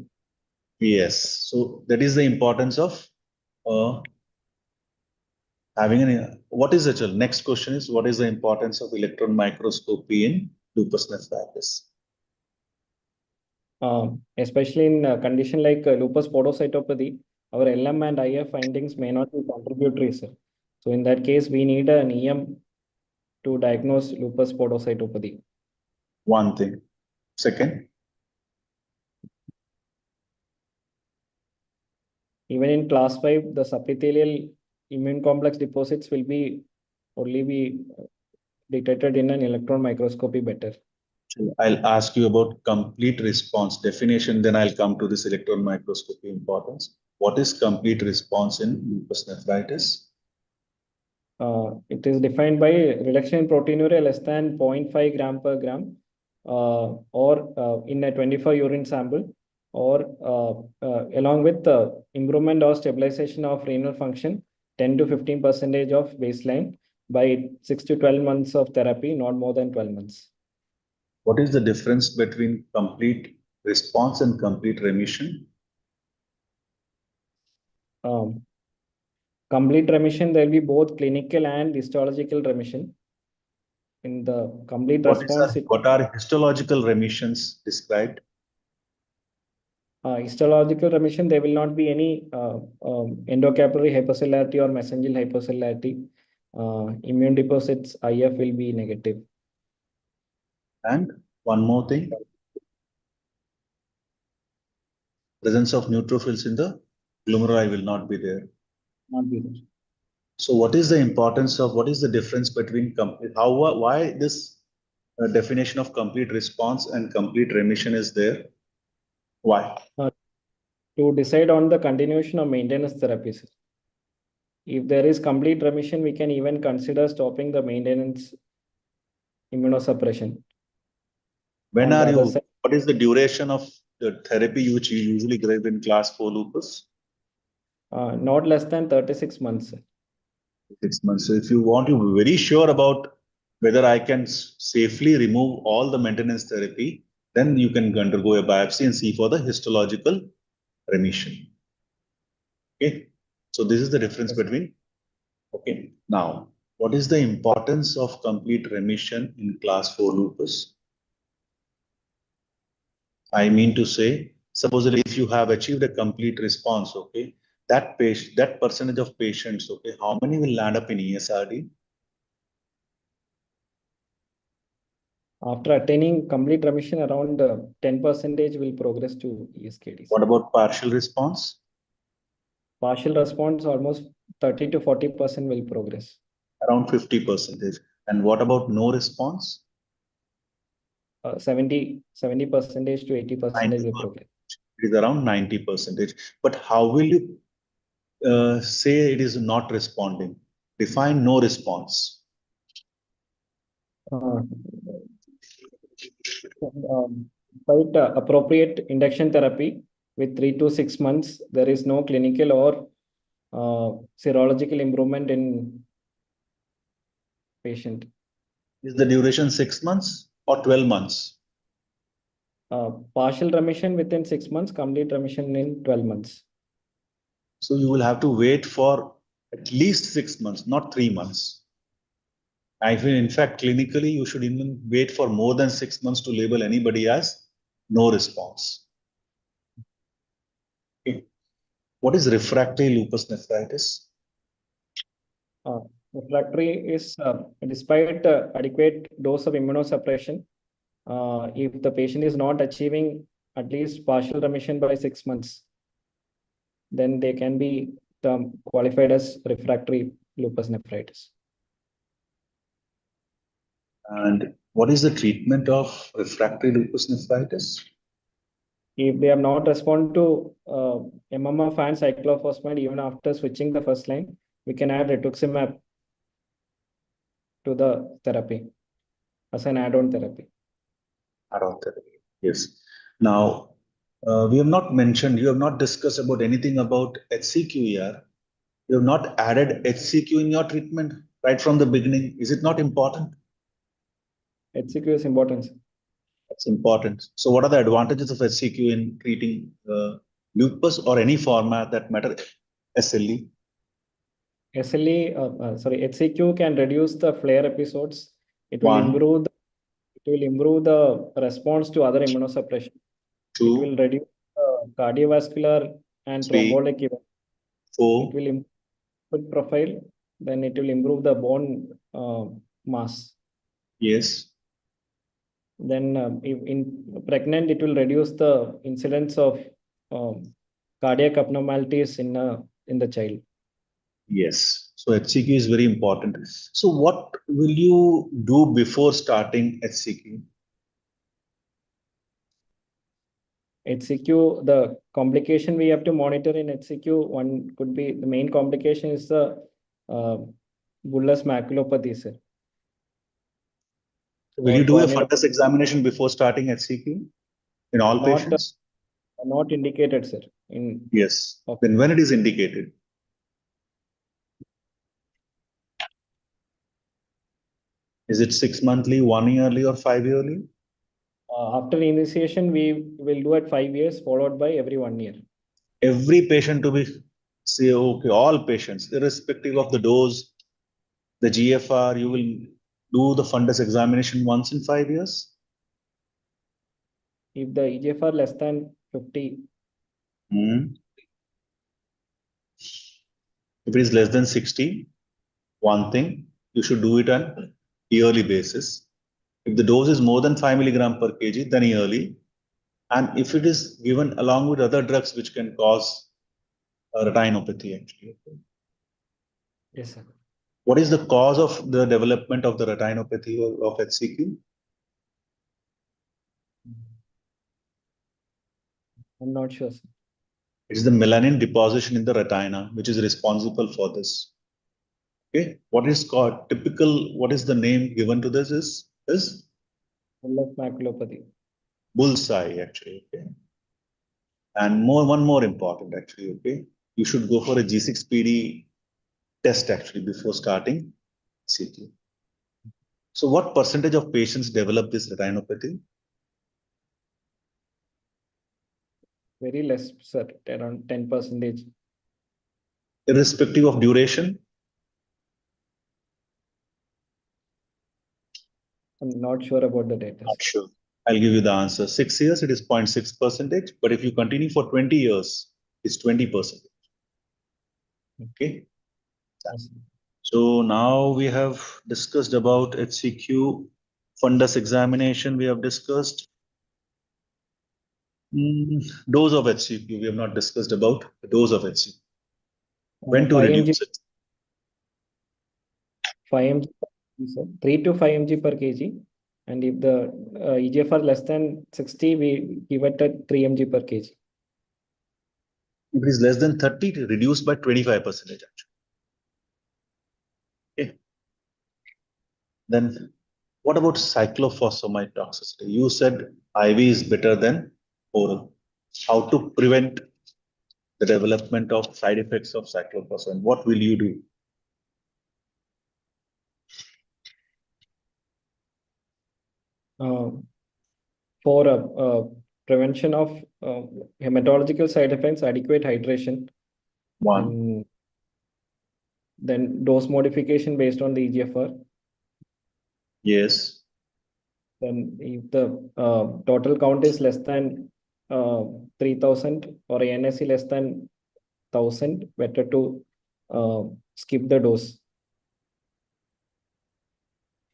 Yes. So that is the importance of having an. What is the next question is what is the importance of electron microscopy in lupus nephritis? Especially in a condition like lupus podocytopathy, our LM and IF findings may not be contributory, sir. So in that case, we need an EM to diagnose lupus podocytopathy. One thing. Second, Even in class 5, the subepithelial immune complex deposits will be only be detected in an electron microscopy better. I'll ask you about complete response definition, then I'll come to this electron microscopy importance. What is complete response in lupus nephritis? It is defined by reduction in proteinuria less than 0.5 gram per gram or in a 24 urine sample or along with improvement or stabilization of renal function 10 to 15% of baseline by 6 to 12 months of therapy, not more than 12 months. What is the difference between complete response and complete remission? complete remission, there will be both clinical and histological remission. In the complete response, What are histological remissions described? histological remission, there will not be any endocapillary hypercellularity or mesangial hypercellularity. Immune deposits IF will be negative. And one more thing, presence of neutrophils in the glomeruli will not be there. Not be there. So what is the importance of, what is the difference between why this definition of complete response and complete remission is there? Why? To decide on the continuation of maintenance therapies. If there is complete remission, we can even consider stopping the maintenance immunosuppression. When On the are other you, side, what is the duration of the therapy which you usually give in class 4 lupus? not less than 36 months. 6 months. So if you want to be very sure about whether I can safely remove all the maintenance therapy, then you can undergo a biopsy and see for the histological remission. Okay. So this is the difference Yes. between. Okay. Now, what is the importance of complete remission in class 4 lupus? I mean to say, supposedly if you have achieved a complete response, okay, that percentage of patients, okay, how many will land up in ESRD? After attaining complete remission, around 10% will progress to ESKD. What about partial response? Partial response, almost 30 to 40% will progress. Around 50%. And what about no response? 70% to 80% will progress. It is around 90%. But how will you say it is not responding? Define no response. Despite appropriate induction therapy with 3 to 6 months, there is no clinical or serological improvement in patient. Is the duration 6 months or 12 months? Partial remission within 6 months, complete remission in 12 months. So you will have to wait for at least 6 months, not 3 months. I feel, in fact, clinically, you should even wait for more than 6 months to label anybody as no response. Okay. What is refractory lupus nephritis? Refractory is despite adequate dose of immunosuppression, if the patient is not achieving at least partial remission by 6 months, then they can be qualified as refractory lupus nephritis. And what is the treatment of refractory lupus nephritis? If they have not responded to MMF and cyclophosphamide even after switching the first line, we can add rituximab to the therapy as an add-on therapy. Add-on therapy, yes. Now, we have not mentioned, you have not discussed about anything about HCQ here. You have not added HCQ in your treatment right from the beginning. Is it not important? HCQ is important. It's important. So what are the advantages of HCQ in treating lupus or any format that matter? SLE? HCQ can reduce the flare episodes. It will One. improve the response to other immunosuppression. Two. It will reduce cardiovascular and Three. thrombolytic event. 4. It will improve profile. Then it will improve the bone mass. Yes. Then if in pregnant, it will reduce the incidence of cardiac abnormalities in the child. Yes. So HCQ is very important. So what will you do before starting HCQ? HCQ, the complication we have to monitor in HCQ, one could be the main complication is the bullous maculopathy, sir. Will you do a fundus examination before starting HCQ in all patients? Not indicated, sir. Yes. Then when it is indicated? Is it 6 monthly, 1 yearly, or 5 yearly? After initiation, we will do at 5 years, followed by every 1 year. Every patient to be say, okay, all patients, irrespective of the dose, the GFR, you will do the fundus examination once in 5 years? If the EGFR less than 50, Hmm. If it is less than 60, one thing, you should do it on yearly basis. If the dose is more than 5 milligram per kg, then yearly. And if it is given along with other drugs which can cause retinopathy, actually. yes, sir. What is the cause of the development of the retinopathy of HCQ? I'm not sure, sir. It is the melanin deposition in the retina which is responsible for this. Okay, what is called typical? What is the name given to this? Is Left maculopathy. bullseye actually. Okay, and one more important actually. Okay, you should go for a G6PD test actually before starting CT. So, what percentage of patients develop this retinopathy? Very less, sir, around 10%. Irrespective of duration? I'm not sure about the data, Not sir. sure. I'll give you the answer. 6 years, it is 0.6%. But if you continue for 20 years, it's 20%. Okay. Yes, sir. So now we have discussed about HCQ, fundus examination. We have discussed dose of HCQ. We have not discussed about the dose of HCQ. When to 5 mg, reduce it? 5 mg, sir. 3 to 5 mg per kg. And if the EGFR less than 60, we give it at 3 mg per kg. If it is less than 30, to reduce by 25% actually. Okay. Then what about cyclophosphamide toxicity? You said IV is better than oral. How to prevent the development of side effects of cyclophosphamide? What will you do? For prevention of hematological side effects, adequate hydration, One, and then dose modification based on the EGFR. yes, Then if the total count is less than 3000 or ANSI less than 1000, better to skip the dose.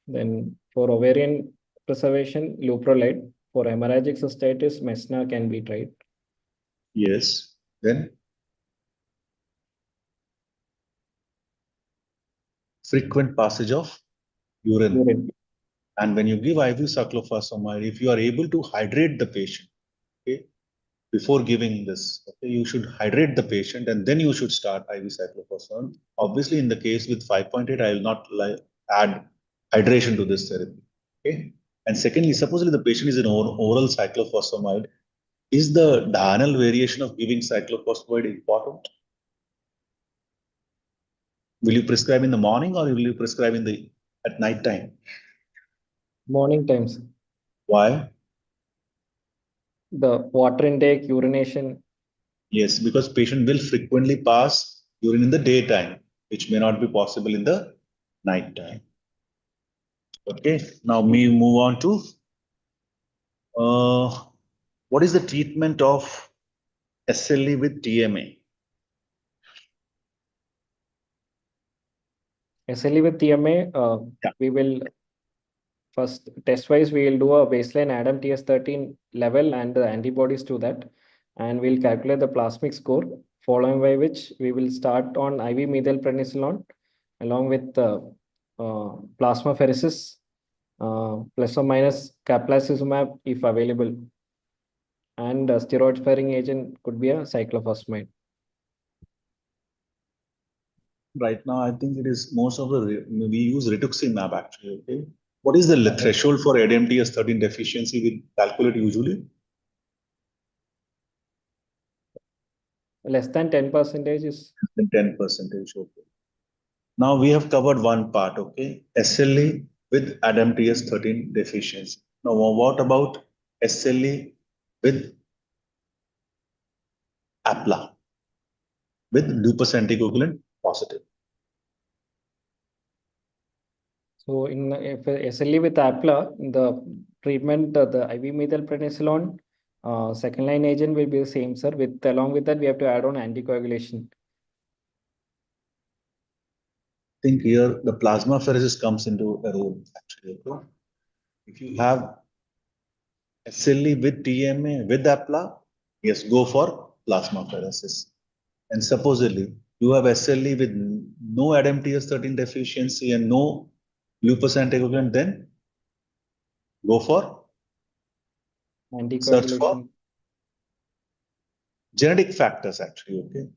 Then for ovarian preservation, leuprolide. For hemorrhagic cystitis, Mesna can be tried. yes. Then frequent passage of urine. Urine. And when you give IV cyclophosphamide, if you are able to hydrate the patient, okay, before giving this, okay, you should hydrate the patient and then you should start IV cyclophosphamide. Obviously, in the case with 5.8, I will not add hydration to this therapy. Okay. And secondly, supposedly the patient is in oral cyclophosphamide. Is the diurnal variation of giving cyclophosphamide important? Will you prescribe in the morning or will you prescribe at night time? Morning times. Why? The water intake, urination. Yes, because patient will frequently pass urine in the daytime, which may not be possible in the night time. Okay, now we move on to what is the treatment of SLE with TMA? SLE with TMA, Yeah. we will first test wise, we will do a baseline ADAM TS13 level and the antibodies to that. And we'll calculate the plasmic score, following by which we will start on IV methylprednisolone along with plasmapheresis plus or minus caplacizumab if available. And steroid sparing agent could be a cyclophosphamide. Right now, I think it is most of we use rituximab actually. Okay, what is the threshold for ADMTS13 deficiency we calculate usually? Less than 10% is 10%. Okay. Now we have covered one part. Okay, SLE with ADMTS13 deficiency. Now, what about SLE with APLA? with lupus anticoagulant positive. So in if SLE with APLA, the treatment, the IV methylprednisolone, second line agent will be the same, sir. With along with that, we have to add on anticoagulation. I think here the plasmapheresis comes into a role actually. Okay? If you have SLE with TMA with APLA, yes, go for plasmapheresis. And supposedly you have SLE with no ADAMTS13 deficiency and no lupus anticoagulant, then go for search for Anticoagulation. genetic factors actually. Okay.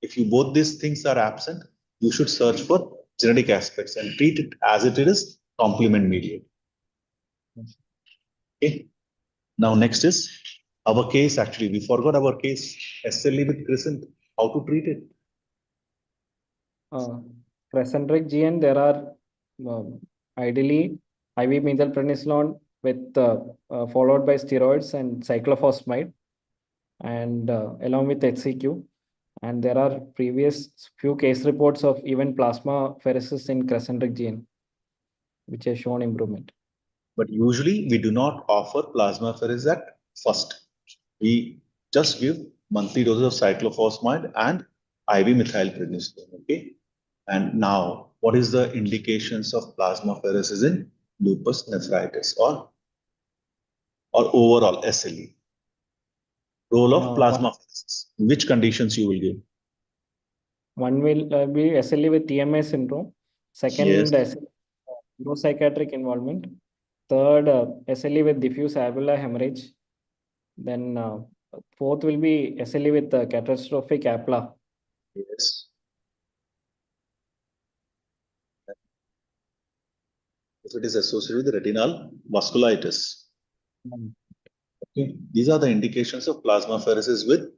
If you both these things are absent, you should search for genetic aspects and treat it as it is complement mediated. Okay. Now next is our case. Actually, we forgot our case. SLE with crescent. How to treat it? Crescent GN, there are ideally IV methylprednisolone with followed by steroids and cyclophosphamide, and along with HCQ. And there are previous few case reports of even plasmapheresis in crescent GN, which has shown improvement. But usually we do not offer plasmapheresis at first. We just give monthly doses of cyclophosphamide and IV methylprednisolone. Okay. And now, what is the indications of plasmapheresis in lupus nephritis or overall SLE? Role of plasmapheresis. Which conditions you will give? One will be SLE with TMA syndrome. Second, Yes. neuropsychiatric involvement. Third, SLE with diffuse alveolar hemorrhage. Then fourth will be SLE with catastrophic APLA. Yes. If it is associated with retinal vasculitis. Okay. These are the indications of plasmapheresis with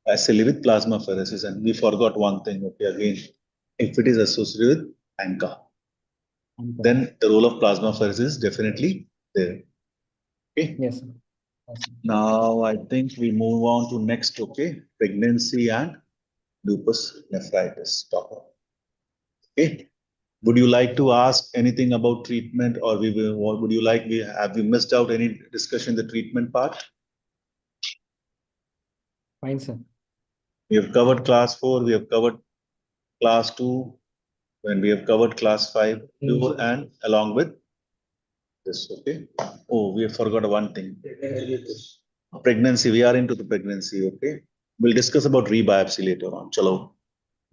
SLE with plasmapheresis. And we forgot one thing. Okay, again, if it is associated with ANCA, then the role of plasmapheresis is definitely there. Okay. Yes, sir. Yes, sir. Now I think we move on to next. Okay, pregnancy and lupus nephritis topic. Okay. Would you like to ask anything about treatment, or what would you like? Have we missed out any discussion in the treatment part? Fine, sir. We have covered class 4, we have covered class 2, when we have covered class 5, and along with this. Okay. Oh, we have forgot one thing. Pregnancy. We are into the pregnancy. Okay. We'll discuss about rebiopsy later on. Chalo.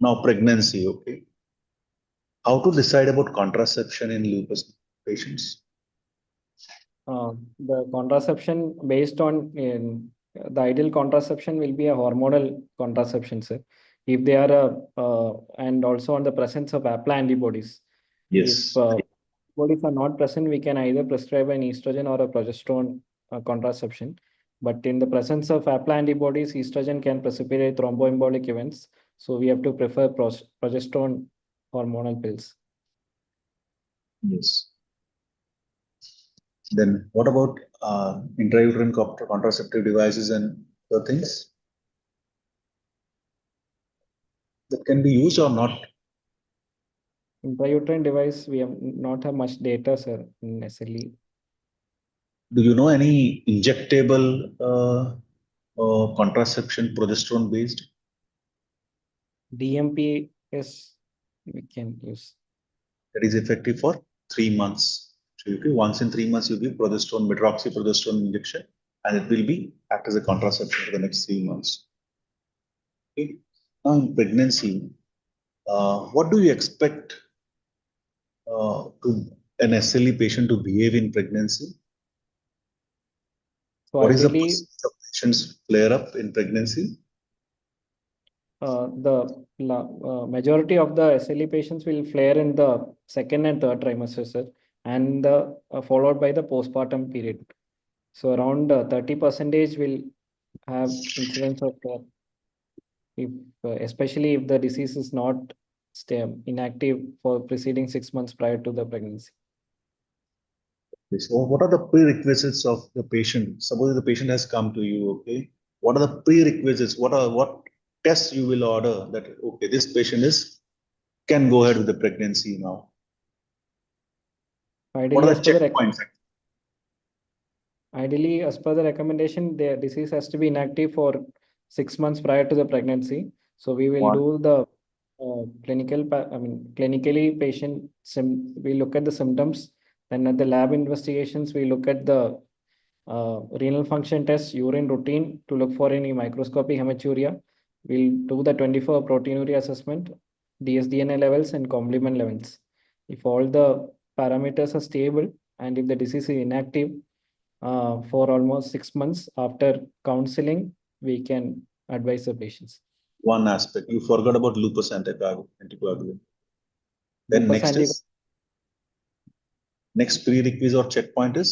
Now pregnancy. Okay. How to decide about contraception in lupus patients? The contraception based on the ideal contraception will be a hormonal contraception, sir. If they are and also on the presence of APLA antibodies. Yes. If antibodies are not present, we can either prescribe an estrogen or a progesterone contraception. But in the presence of APLA antibodies, estrogen can precipitate thromboembolic events. So we have to prefer progesterone hormonal pills. Yes. Then what about intrauterine contraceptive devices and other things that can be used or not? Intrauterine device, we have not have much data, sir, in SLE. Do you know any injectable contraception progesterone based? DMP is we can use. That is effective for 3 months. So you give once in 3 months, you give progesterone, medroxyprogesterone injection, and it will be act as a contraception for the next 3 months. Okay. Now in pregnancy, what do you expect to an SLE patient to behave in pregnancy? So What is the ideally, percentage of patients flare up in pregnancy? the majority of the SLE patients will flare in the second and third trimester, sir, and followed by the postpartum period. So around 30% will have incidence of flare, if especially if the disease is not inactive for preceding 6 months prior to the pregnancy. So what are the prerequisites of the patient? Suppose the patient has come to you, okay? What are the prerequisites? What tests you will order that, okay, this patient can go ahead with the pregnancy now? What Ideally, are as the per the checkpoints? Ideally, as per the recommendation, the disease has to be inactive for 6 months prior to the pregnancy. So we will One. do the clinically we look at the symptoms. Then at the lab investigations, we look at the renal function test, urine routine to look for any microscopic hematuria. We'll do the 24 proteinuria assessment, dsDNA levels and complement levels. If all the parameters are stable and if the disease is inactive, for almost 6 months after counseling, we can advise the patients. One aspect. You forgot about lupus anticoagulant. Then Lupus next prerequisite or checkpoint is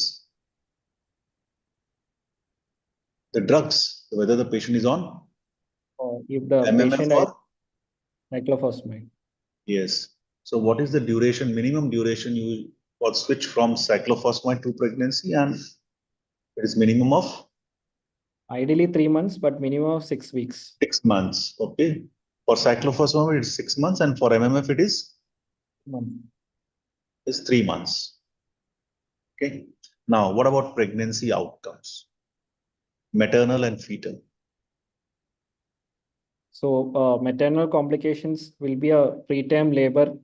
the drugs, whether the patient is on if the MMF patient has or cyclophosphamide. yes. So what is the duration, minimum duration you for switch from cyclophosphamide to pregnancy, and it is minimum of Ideally 3 months, but minimum of 6 weeks. 6 months. Okay. For cyclophosphamide, it's 6 months, and for MMF, it is 3 months. Okay. Now, what about pregnancy outcomes? Maternal and fetal. So maternal complications will be a preterm labor.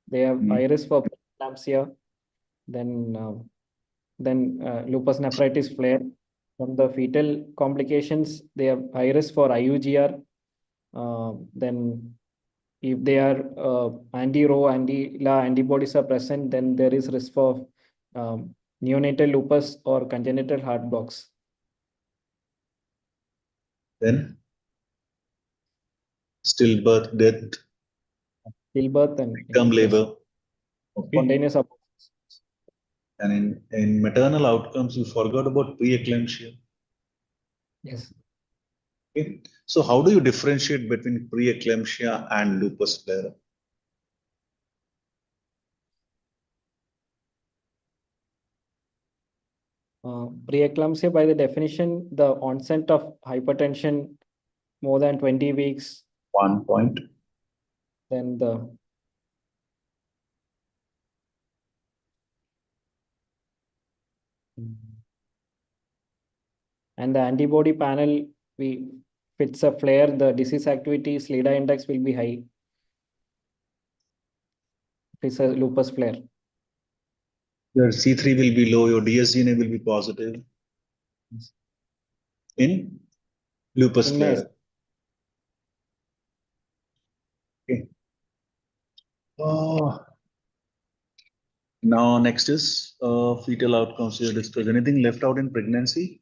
They have high risk for preeclampsia, then lupus nephritis flare. From the fetal complications, they have high risk for IUGR. Then if they are anti-Rho, anti-La antibodies are present, then there is risk for neonatal lupus or congenital heart blocks. Then stillbirth, death, Stillbirth and preterm labor. Okay. spontaneous abortions. And in maternal outcomes, you forgot about preeclampsia. Yes. Okay. So how do you differentiate between preeclampsia and lupus flare? Preeclampsia, by the definition, the onset of hypertension more than 20 weeks, 1 point. then the and the antibody panel, if it's a flare, the disease activity SLEDA index will be high. If it's a lupus flare. Your C3 will be low, your dsDNA will be positive. In lupus flare. Okay. Now next is fetal outcomes here discussed. Anything left out in pregnancy?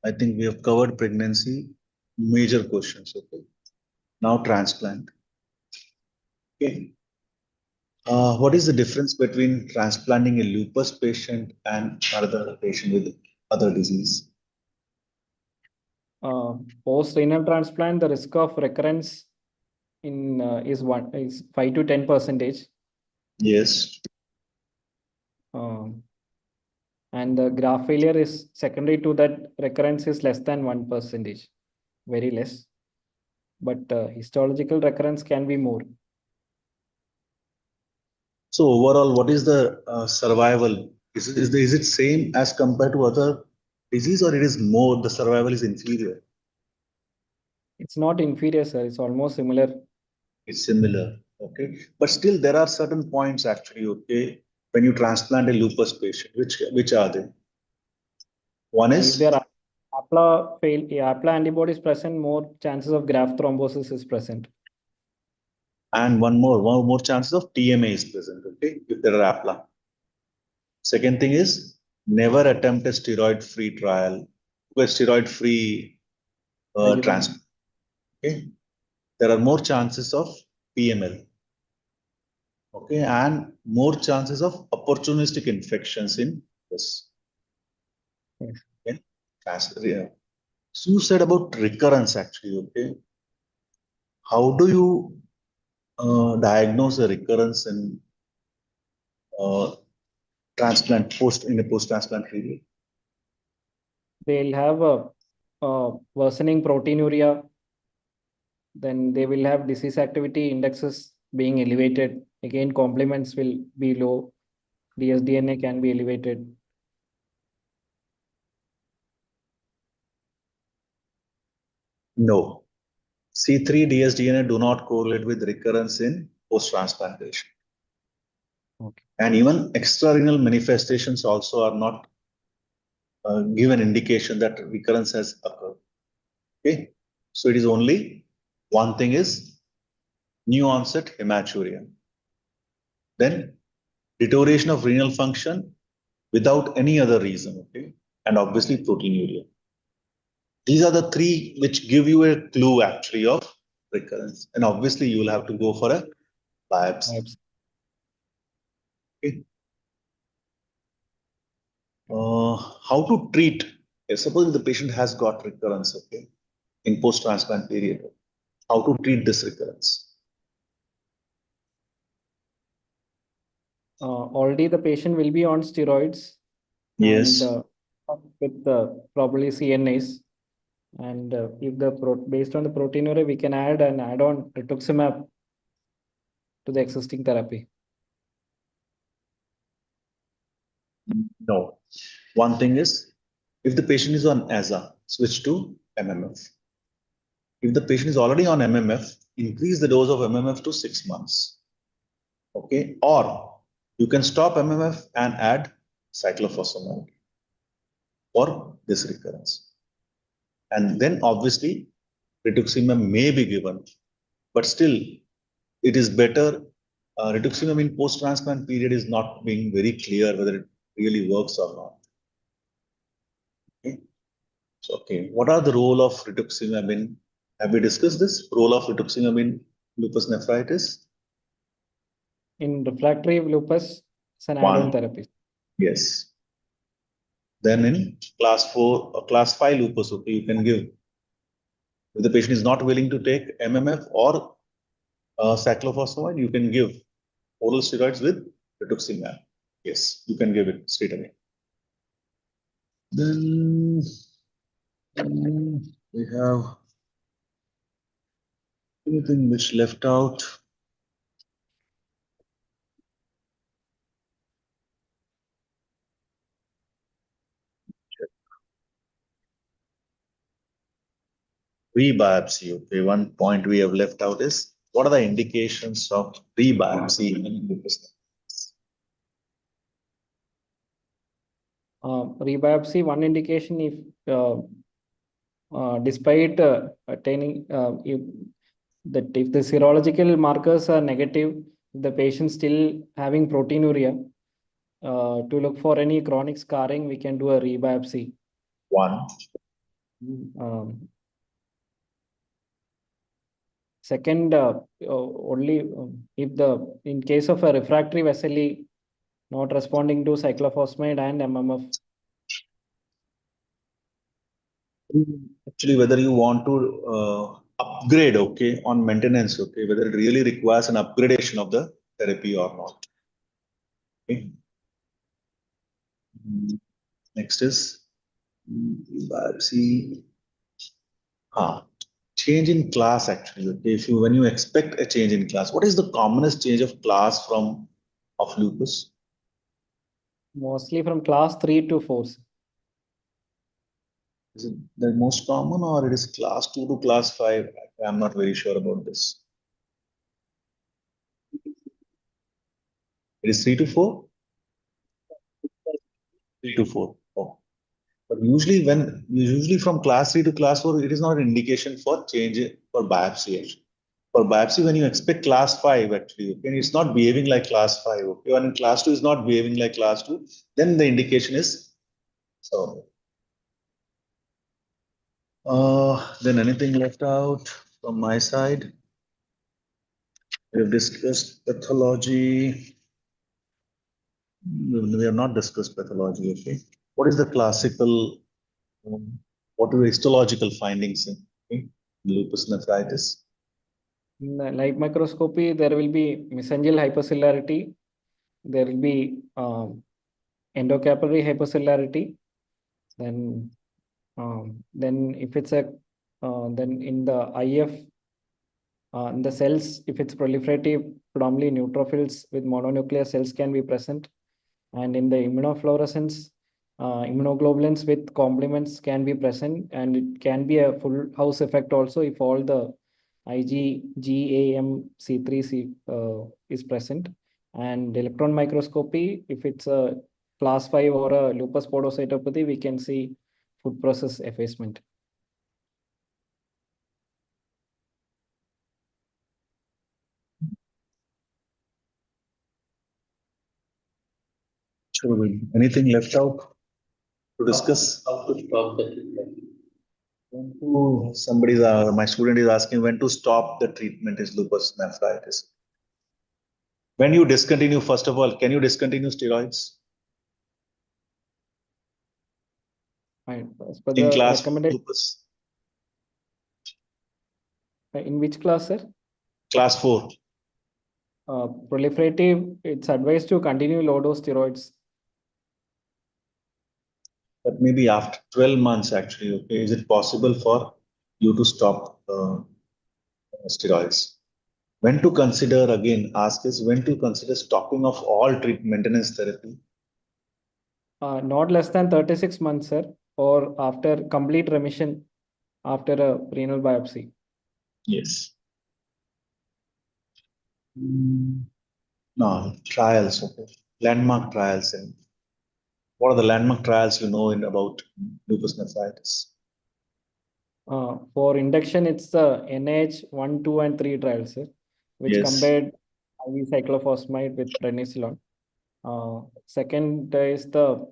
I think we have covered pregnancy, major questions. Okay. Now transplant. Okay. What is the difference between transplanting a lupus patient and another patient with other disease? Post-renal transplant, the risk of recurrence is 5 to 10%. Yes. And the graft failure is secondary to that. Recurrence is less than 1%, very less. But histological recurrence can be more. So overall, what is the survival? Is it same as compared to other disease, or it is more, the survival is inferior? It's not inferior, sir. It's almost similar. It's similar. Okay. But still there are certain points actually, okay, when you transplant a lupus patient, which are they? One If is there are APLA antibodies present, more chances of graft thrombosis is present. and one more chances of TMA is present, okay, if there are APLA. Second thing is never attempt a steroid-free trial, because steroid-free transplant. Okay. There are more chances of PML. Okay, and more chances of opportunistic infections in this. Yes. Okay. So you said about recurrence actually, okay. How do you diagnose a recurrence in in a post-transplant period? They'll have worsening proteinuria, then they will have disease activity indexes being elevated. Again, complements will be low. dsDNA can be elevated. No. C3 dsDNA do not correlate with recurrence in post-transplantation. Okay. And even extrarenal manifestations also are not give an indication that recurrence has occurred. Okay. So it is only one thing is new onset hematuria. Then deterioration of renal function without any other reason. Okay. And obviously proteinuria. These are the three which give you a clue actually of recurrence. And obviously you will have to go for a biopsy. Okay. How to treat? Suppose the patient has got recurrence, okay, in post-transplant period. How to treat this recurrence? Already the patient will be on steroids. Yes. And with probably CNAs. And if based on the proteinuria, we can add an add-on rituximab to the existing therapy. No. One thing is, if the patient is on AZA, switch to MMF. If the patient is already on MMF, increase the dose of MMF to 6 months. Okay. Or you can stop MMF and add cyclophosphamide for this recurrence. And then obviously rituximab may be given, but still it is better. Rituximab in post-transplant period is not being very clear whether it really works or not. Okay. So, okay, what are the role of rituximab in? Have we discussed this role of rituximab in lupus nephritis? In refractory lupus, it's an add-on therapy. Yes. Then in class 4 or class 5 lupus, okay, you can give. If the patient is not willing to take MMF or cyclophosphamide, you can give oral steroids with rituximab. Yes, you can give it straight away. Then we have anything which left out. Rebiopsy. Okay, one point we have left out is what are the indications of rebiopsy in lupus? Rebiopsy, one indication if despite attaining if the serological markers are negative, the patient still having proteinuria, to look for any chronic scarring, we can do a rebiopsy. One. Second, only if in case of a refractory vessel not responding to cyclophosphamide and MMF. Actually, whether you want to upgrade, okay, on maintenance, okay, whether it really requires an upgradation of the therapy or not. Okay. Next is biopsy. Change in class actually. Okay. If you when you expect a change in class, what is the commonest change of class of lupus? Mostly from class 3 to 4. Is it the most common or it is class 2 to class 5? I'm not very sure about this. It is 3 to 4? 3 to 4. Oh. But usually from class 3 to class 4, it is not an indication for change for biopsy actually. For biopsy, when you expect class 5 actually, okay, and it's not behaving like class 5, okay, and class 2 is not behaving like class 2, then the indication is so. Then anything left out from my side? We have discussed pathology. We have not discussed pathology, okay? What is the classical, what are the histological findings in lupus nephritis? In the light microscopy, there will be mesangial hypercellularity. There will be endocapillary hypercellularity. Then Then if it's then in the IF, in the cells, if it's proliferative, predominantly neutrophils with mononuclear cells can be present. And in the immunofluorescence, immunoglobulins with complements can be present, and it can be a full house effect also if all the IgG, AM, C3 is present. And electron microscopy, if it's a class 5 or a lupus podocytopathy, we can see food process effacement. Sure. Anything left out to discuss? How to stop the treatment? My student is asking when to stop the treatment is lupus nephritis. When you discontinue, first of all, can you discontinue steroids Right. As per in the class recommended, lupus? in which class, sir? Class 4. Proliferative, it's advised to continue low dose steroids. But maybe after 12 months, actually, okay, is it possible for you to stop steroids? When to consider, again, ask is when to consider stopping of all maintenance therapy? Not less than 36 months, sir, or after complete remission after a renal biopsy. Yes. No, trials, okay. Landmark trials. And what are the landmark trials you know about lupus nephritis? For induction, it's the NIH 1, 2, and 3 trials, sir, which Yes. compared IV cyclophosphamide with prednisolone. Second is the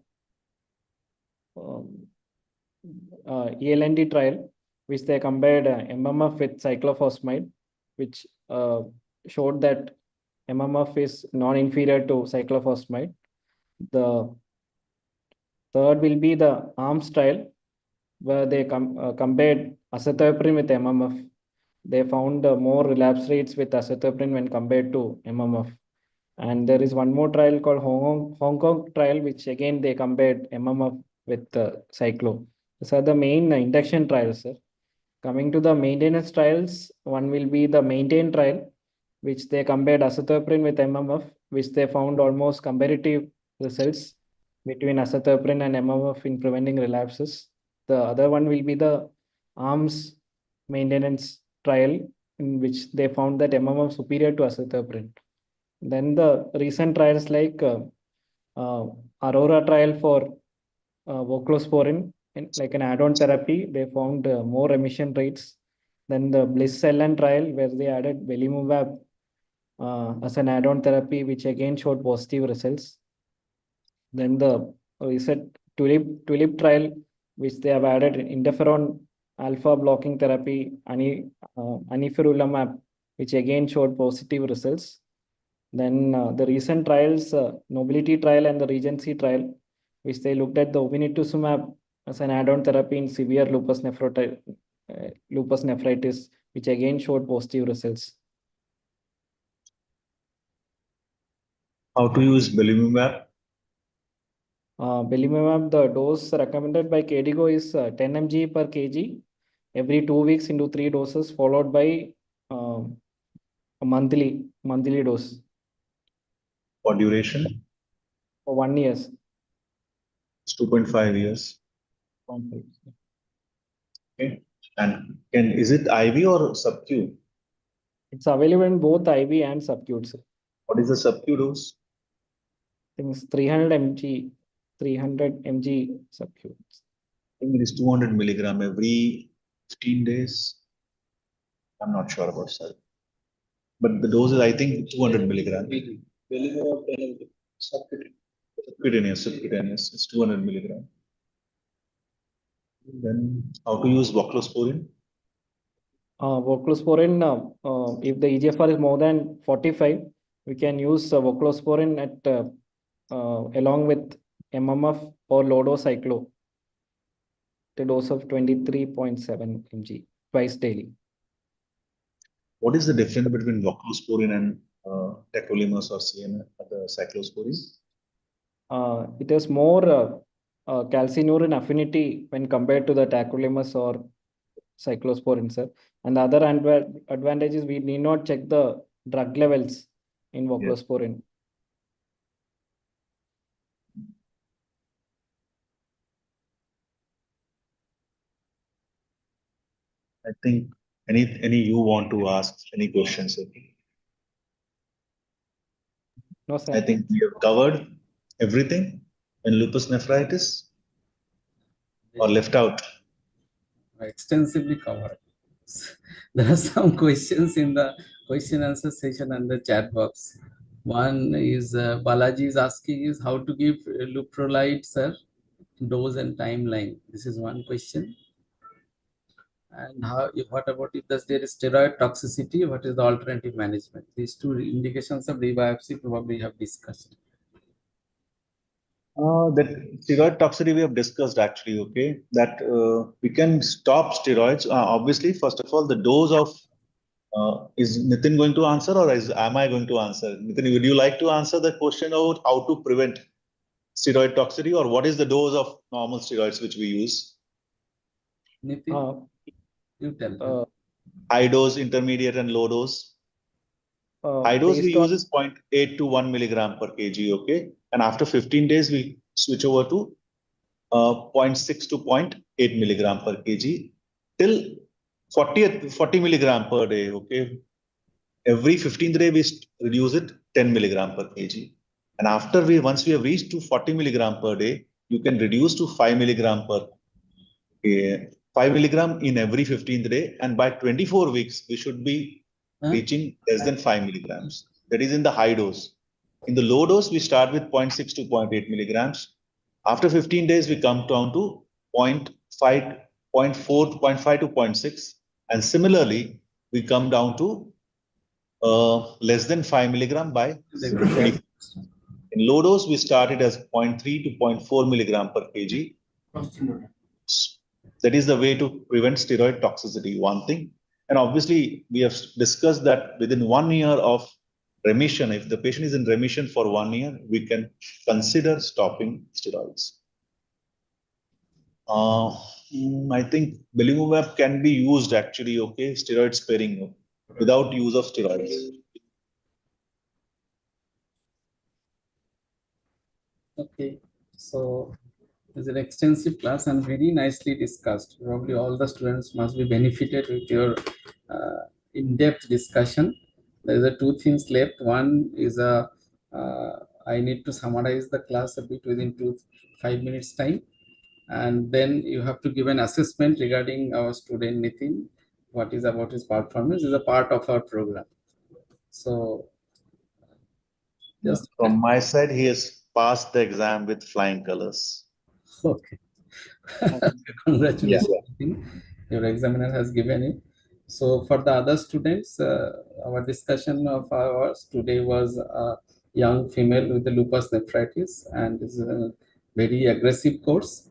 ELND trial, which they compared MMF with cyclophosphamide, which showed that MMF is non-inferior to cyclophosphamide. The third will be the ARMS trial, where they compared azathioprine with MMF. They found more relapse rates with azathioprine when compared to MMF. And there is one more trial called Hong Kong trial, which again they compared MMF with cyclo. These are the main induction trials, sir. Coming to the maintenance trials, one will be the maintain trial, which they compared azathioprine with MMF, which they found almost comparative results between azathioprine and MMF in preventing relapses. The other one will be the ARMS maintenance trial, in which they found that MMF superior to azathioprine. Then the recent trials like Aurora trial for voclosporin, like an add-on therapy, they found more remission rates than the Bliss-Cellen trial, where they added belimumab as an add-on therapy, which again showed positive results. Then the recent Tulip trial, which they have added interferon alpha blocking therapy, anifrolumab, which again showed positive results. Then the recent trials, Nobility trial and the Regency trial, which they looked at the obinutuzumab as an add-on therapy in severe lupus nephritis, which again showed positive results. How to use belimumab? Belimumab, the dose recommended by KDIGO is 10 mg per kg every 2 weeks into 3 doses, followed by a monthly dose. For duration? For 1 year. It's 2.5 years. Okay. And is it IV or sub-Q? It's available in both IV and sub-Q. What is the sub-Q dose? I think it's 300 mg sub-Q. I think it is 200 milligram every 15 days. I'm not sure about that. But the dose is, I think, 200 milligram. Subcutaneous. It's 200 milligram. Then how to use voclosporin? Voclosporin, if the EGFR is more than 45, we can use voclosporin at along with MMF or low-dose cyclo, the dose of 23.7 mg twice daily. What is the difference between voclosporin and tacrolimus or the cyclosporin? It is more calcineurin affinity when compared to the tacrolimus or cyclosporin, sir. And the other advantage is we need not check the drug levels in voclosporin. I think any you want to ask any questions? Okay. No, sir. I think we have covered everything in lupus nephritis or left out. Extensively covered. There are some questions in the question answer session and the chat box. One is Balaji is asking is how to give leuprolide, sir, dose and timeline. This is one question. And what about if there is steroid toxicity? What is the alternative management? These two indications of rebiopsy probably have discussed. That steroid toxicity we have discussed actually, okay, that we can stop steroids. Obviously, first of all, the dose of, is Nitin going to answer or am I going to answer? Nitin, would you like to answer the question about how to prevent steroid toxicity or what is the dose of normal steroids which we use? Nitin, you tell. High dose, intermediate and low dose. High dose we use is 0.8 to 1 milligram per kg, okay? And after 15 days, we switch over to 0.6 to 0.8 milligram per kg till 40 milligram per day, okay? Every 15th day, we reduce it 10 milligram per kg. And after once we have reached to 40 milligram per day, you can reduce to 5 milligram per 5 milligram in every 15th day. And by 24 weeks, we should be reaching less than 5 milligrams. That is in the high dose. In the low dose, we start with 0.6 to 0.8 milligrams. After 15 days, we come down to 0.5, 0.4, 0.5 to 0.6. And similarly, we come down to less than 5 milligram by 24. In low dose, we started as 0.3 to 0.4 milligram per kg. That is the way to prevent steroid toxicity, one thing. And obviously, we have discussed that within 1 year of remission, if the patient is in remission for 1 year, we can consider stopping steroids. I think belimumab can be used actually, okay, steroid sparing without use of steroids. Okay, so it's an extensive class and very nicely discussed. Probably all the students must be benefited with your in-depth discussion. There are two things left. One is I need to summarize the class a bit within 5 minutes time. And then you have to give an assessment regarding our student Nitin. What is about his performance is a part of our program. So just from my side, he has passed the exam with flying colors. okay. Congratulations. Yeah. Your examiner has given it. So for the other students, our discussion of ours today was a young female with the lupus nephritis, and this is a very aggressive course.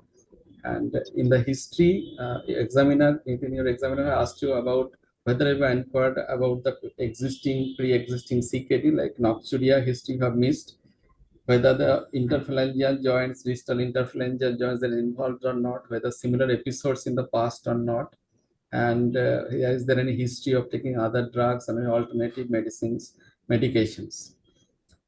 And in the history, examiner, even your examiner asked you about whether you inquired about the pre-existing CKD like nocturia history you have missed, whether the interphalangeal joints, distal interphalangeal joints are involved or not, whether similar episodes in the past or not, and is there any history of taking other drugs and alternative medications.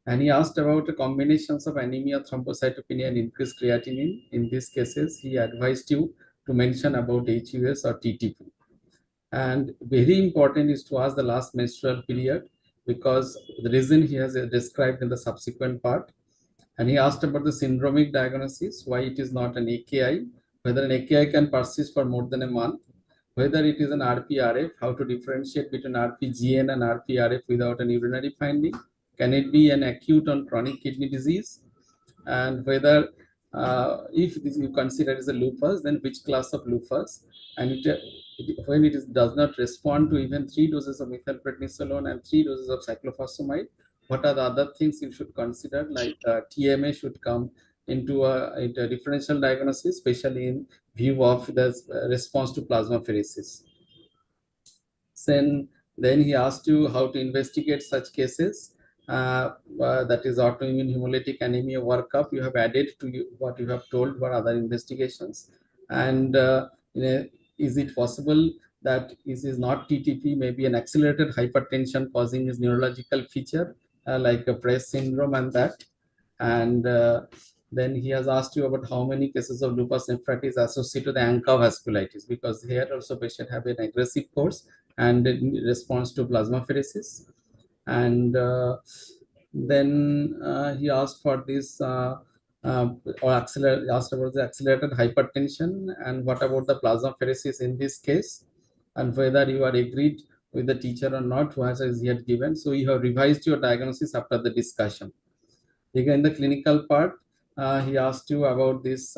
And he asked about the combinations of anemia, thrombocytopenia, and increased creatinine. In these cases, he advised you to mention about HUS or TTP. And very important is to ask the last menstrual period, because the reason he has described in the subsequent part. And he asked about the syndromic diagnosis, why it is not an AKI, whether an AKI can persist for more than a month, whether it is an RPRF, how to differentiate between RPGN and RPRF without an urinary finding, can it be an acute or chronic kidney disease, and whether if you consider it as a lupus, then which class of lupus, and when it does not respond to even 3 doses of methylprednisolone and 3 doses of cyclophosphamide, what are the other things you should consider, like TMA should come into a differential diagnosis, especially in view of the response to plasmapheresis. Then he asked you how to investigate such cases, that is autoimmune hemolytic anemia workup. You have added to what you have told for other investigations. And is it possible that this is not TTP, maybe an accelerated hypertension causing this neurological feature like a Press syndrome and that? And then he has asked you about how many cases of lupus nephritis associated with ANCA vasculitis, because here also patient have an aggressive course and in response to plasmapheresis. And then he asked for this asked about the accelerated hypertension, and what about the plasmapheresis in this case, and whether you are agreed with the teacher or not who has yet given. So you have revised your diagnosis after the discussion. Again, the clinical part, he asked you about this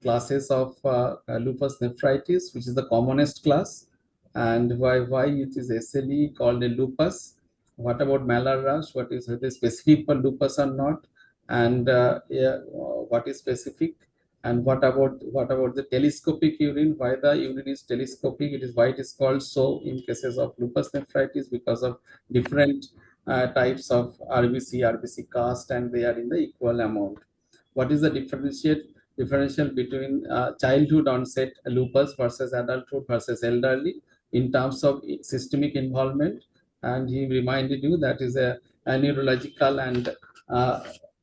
classes of lupus nephritis, which is the commonest class, and why it is SLE called a lupus. What about malar rash? What is it specific for lupus or not? And what is specific? And what about the telescopic urine? Why the urine is telescopic? It is why it is called so in cases of lupus nephritis, because of different types of RBC cast, and they are in the equal amount. What is the differential between childhood onset lupus versus adulthood versus elderly in terms of systemic involvement? And he reminded you that is a neurological and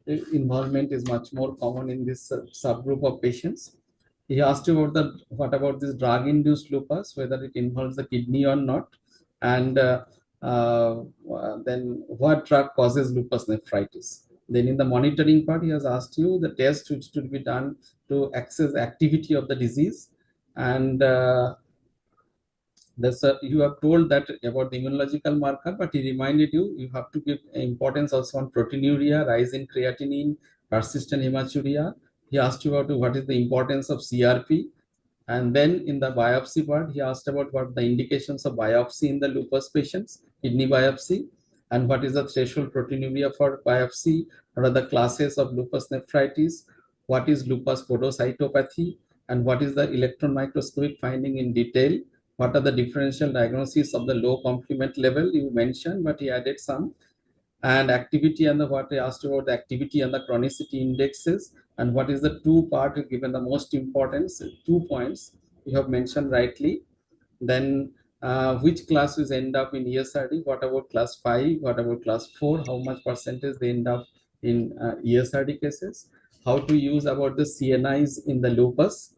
involvement is much more common in this subgroup of patients. He asked you about what about this drug-induced lupus, whether it involves the kidney or not, and then what drug causes lupus nephritis. Then in the monitoring part, he has asked you the test which should be done to assess activity of the disease, and you have told that about the immunological marker, but he reminded you have to give importance also on proteinuria, rise in creatinine, persistent hematuria. He asked you about what is the importance of CRP. And then in the biopsy part, he asked about what the indications of biopsy in the lupus patients, kidney biopsy, and what is the threshold proteinuria for biopsy, what are the classes of lupus nephritis, what is lupus podocytopathy, and what is the electron microscopic finding in detail, what are the differential diagnoses of the low complement level you mentioned, but he added some, and activity and what I asked about the activity and the chronicity indexes, and what is the two part given the most importance, 2 points you have mentioned rightly. Then which classes end up in ESRD, what about class 5, what about class 4, how much percentage they end up in ESRD cases, how to use about the CNIs in the lupus,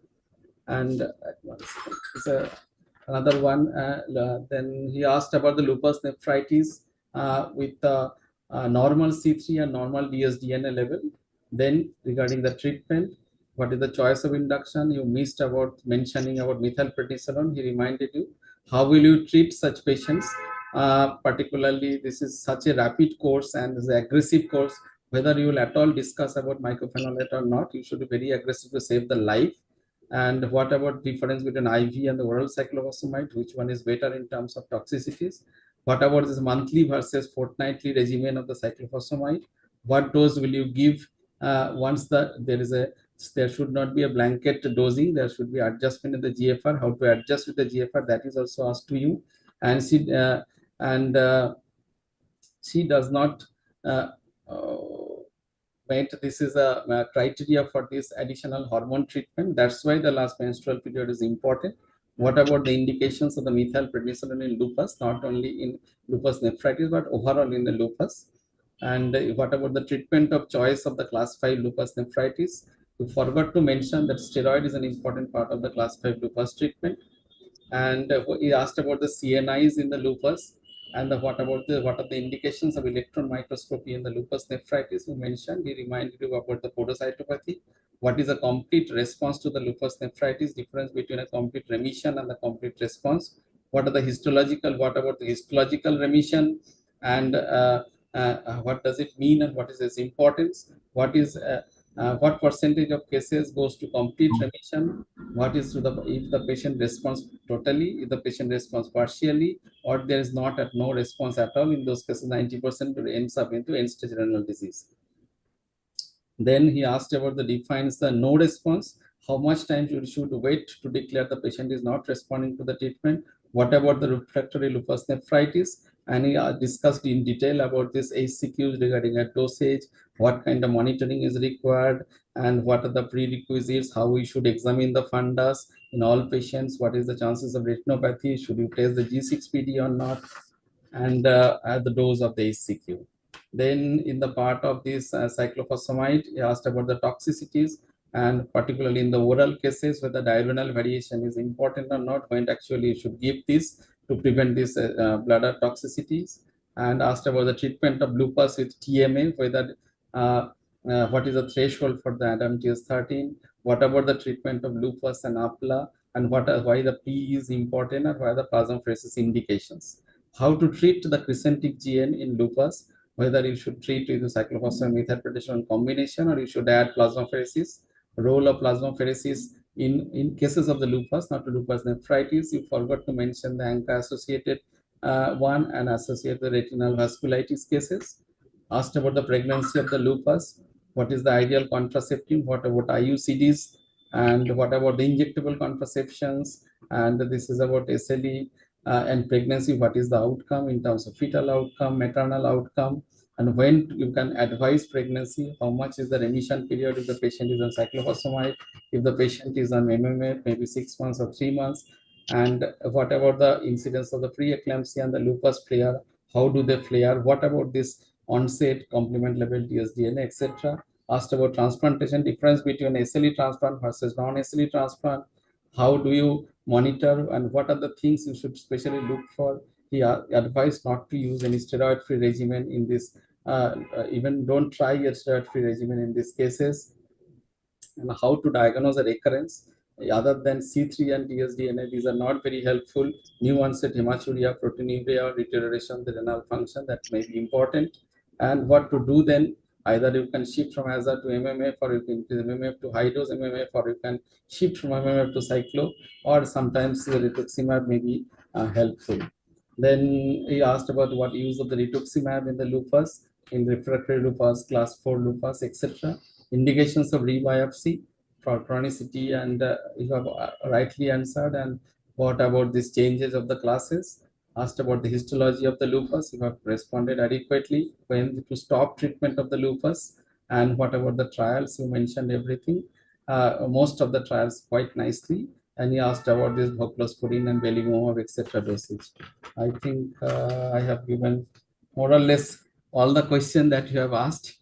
and another one. Then he asked about the lupus nephritis with normal C3 and normal dsDNA level. Then regarding the treatment, what is the choice of induction? You missed about mentioning about methylprednisolone. He reminded you how will you treat such patients. Particularly, this is such a rapid course and is an aggressive course. Whether you will at all discuss about mycophenolate or not, you should be very aggressive to save the life. And what about difference between IV and the oral cyclophosphamide? Which one is better in terms of toxicities? What about this monthly versus fortnightly regimen of the cyclophosphamide? What dose will you give once there should not be a blanket dosing, there should be adjustment in the GFR. How to adjust with the GFR, that is also asked to you. And she does not this is a criteria for this additional hormone treatment. That's why the last menstrual period is important. What about the indications of the methylprednisolone in lupus, not only in lupus nephritis, but overall in the lupus? And what about the treatment of choice of the class 5 lupus nephritis? You forgot to mention that steroid is an important part of the class 5 lupus treatment. And he asked about the CNIs in the lupus, and what are the indications of electron microscopy in the lupus nephritis you mentioned. He reminded you about the podocytopathy. What is a complete response to the lupus nephritis, difference between a complete remission and the complete response? What are the histological, what about the histological remission, and what does it mean, and what is its importance? What percentage of cases goes to complete remission? What is to if the patient responds totally, if the patient responds partially, or there is no response at all? In those cases, 90% ends up into end-stage renal disease. Then he asked about defines the no response. How much time you should wait to declare the patient is not responding to the treatment? What about the refractory lupus nephritis? and he discussed in detail about this HCQs regarding a dosage, what kind of monitoring is required, and what are the prerequisites, how we should examine the fundus in all patients, what is the chances of retinopathy, should you test the G6PD or not, and at the dose of the HCQ. Then in the part of this cyclophosphamide, he asked about the toxicities, and particularly in the oral cases whether diurnal variation is important or not, when actually you should give this to prevent this bladder toxicities, and asked about the treatment of lupus with TMA, whether what is the threshold for the ADAMTS13, what about the treatment of lupus and APLA, and why the P is important, and why the plasmapheresis indications. How to treat the crescentic GN in lupus, whether you should treat with cyclophosphamide methylprednisolone combination, or you should add plasmapheresis, role of plasmapheresis in cases of the lupus, not lupus nephritis. You forgot to mention the ANCA associated one and associated retinal vasculitis cases. Asked about the pregnancy of the lupus, what is the ideal contraceptive, what about IUCDs, and what about the injectable contraceptions, and this is about SLE and pregnancy, what is the outcome in terms of fetal outcome, maternal outcome, and when you can advise pregnancy, how much is the remission period if the patient is on cyclophosphamide, if the patient is on MMA, maybe 6 months or 3 months, and what about the incidence of the preeclampsia and the lupus flare, how do they flare, what about this onset, complement level, dsDNA, etc. Asked about transplantation, difference between SLE transplant versus non-SLE transplant, how do you monitor, and what are the things you should especially look for. He advised not to use any steroid-free regimen in this, even don't try a steroid-free regimen in these cases, and how to diagnose a recurrence. Other than C3 and dsDNA, these are not very helpful. New onset hematuria, proteinuria, deterioration of the renal function, that may be important. And what to do then, either you can shift from AZA to MMF, or you can increase MMF to high dose MMF, or you can shift from MMF to cyclo, or sometimes the rituximab may be helpful. Then he asked about what use of the rituximab in the lupus, in refractory lupus, class 4 lupus, etc. Indications of rebiopsy for chronicity, and you have rightly answered. And what about these changes of the classes? Asked about the histology of the lupus, you have responded adequately. When to stop treatment of the lupus, and what about the trials? You mentioned everything, most of the trials quite nicely. And he asked about this voclosporin and belimumab, etc. dosage. I think I have given more or less all the questions that you have asked.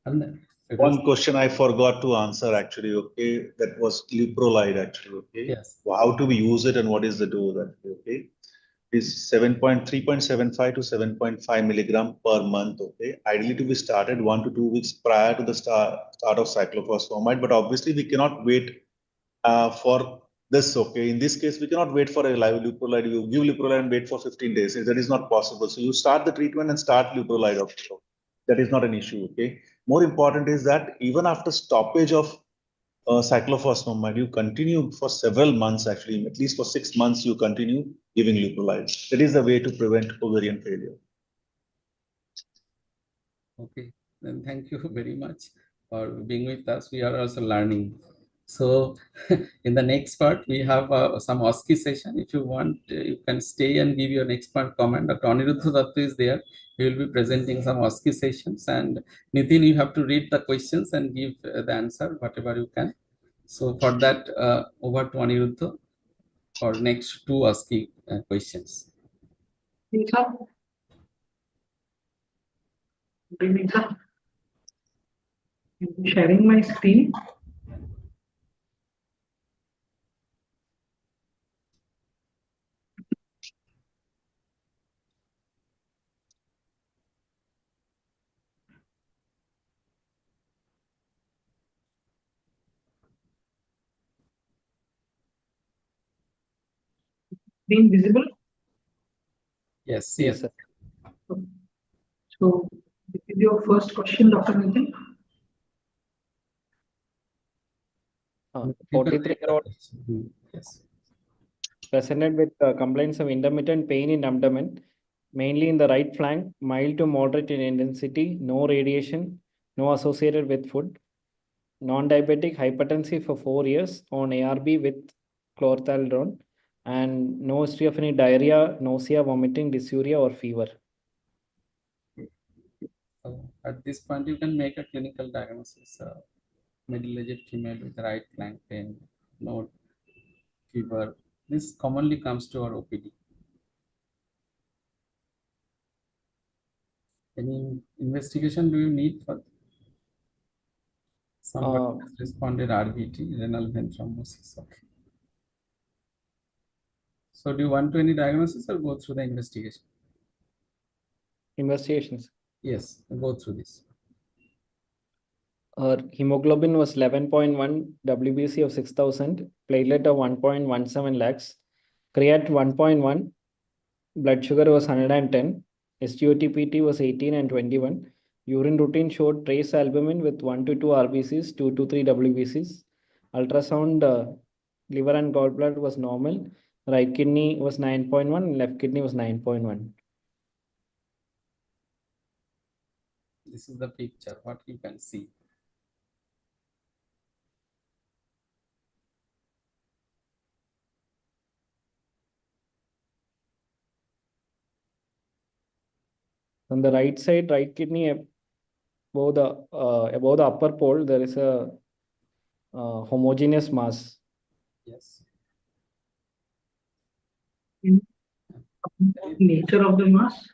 And one question I forgot to answer actually, okay, that was Luprolide actually, okay. Yes. How do we use it and what is the dose actually, okay? Is 3.75 to 7.5 milligram per month, okay. Ideally to be started 1 to 2 weeks prior to the start of cyclophosphamide, but obviously we cannot wait for this, okay. In this case, we cannot wait for a live Luprolide. You give Luprolide and wait for 15 days. That is not possible. So you start the treatment and start Luprolide also. That is not an issue, okay. More important is that even after stoppage of cyclophosphamide, you continue for several months, actually, at least for 6 months, you continue giving Luprolide. That is the way to prevent ovarian failure. Okay, then thank you very much for being with us. We are also learning. So in the next part, we have some OSKI session. If you want, you can stay and give your next part comment. Dr. Aniruddha Datta is there. He will be presenting some OSKI sessions. And Nitin, you have to read the questions and give the answer, whatever you can. So for that, over to Aniruddha for next 2 OSKI questions. Sharing my screen. Being visible? Yes, Yes, sir. So this is your first question, Dr. Nitin. 43-year-old Yes. presented with complaints of intermittent pain in abdomen, mainly in the right flank, mild to moderate in intensity, no radiation, no associated with food, non-diabetic hypertensive for 4 years on ARB with chlorothalidone, and no history of any diarrhea, nausea, vomiting, dysuria, or fever. So at this point, you can make a clinical diagnosis. Middle-aged female with right flank pain, no fever. This commonly comes to our OPD. Any investigation do you need for somebody has responded RVT, renal vein thrombosis? Okay. So do you want to any diagnosis or go through the investigation? Investigations. Yes, go through this. Her hemoglobin was 11.1, WBC of 6,000, platelet of 1.17 lakhs, creat 1.1, blood sugar was 110, SGOT-PT was 18 and 21. Urine routine showed trace albumin with 1 to 2 RBCs, 2 to 3 WBCs. Ultrasound liver and gallbladder was normal. Right kidney was 9.1 and left kidney was 9.1. This is the picture, what you can see. On the right side, right kidney above the upper pole, there is a homogeneous mass. Yes. Nature of the mass.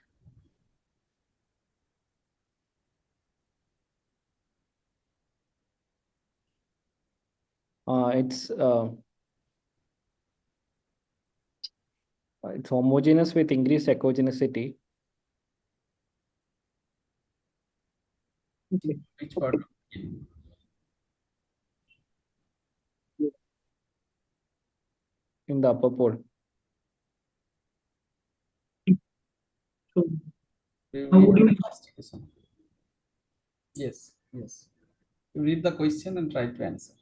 It's homogeneous with increased echogenicity. Which part of the kidney? In the upper pole. So Do you how read would the you investigation? Yes, yes. You read the question and try to answer.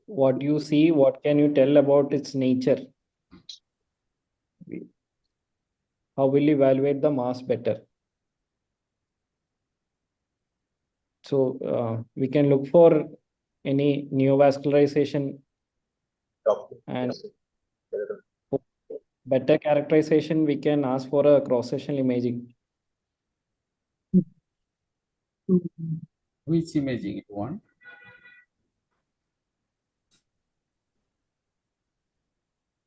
What you see, what can you tell about its nature? How will you evaluate the mass better? So we can look for any neovascularization and for better characterization, we can ask for a cross-sectional imaging. Which imaging you want?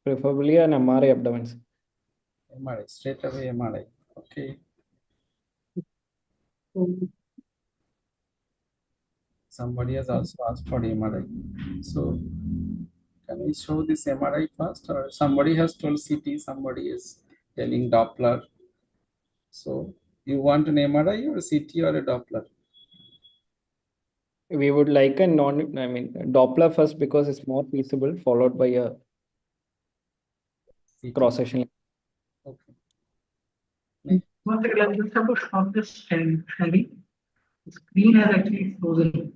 Preferably an MRI abdomen. MRI, straight away MRI. Okay. Somebody has also asked for MRI. So can we show this MRI first, or somebody has told CT, somebody is telling Doppler. So you want an MRI or a CT or a Doppler? We would like a Doppler first because it's more feasible, followed by a CT. cross-sectional. Okay. One second, I just have to stop this sharing. The screen has actually frozen.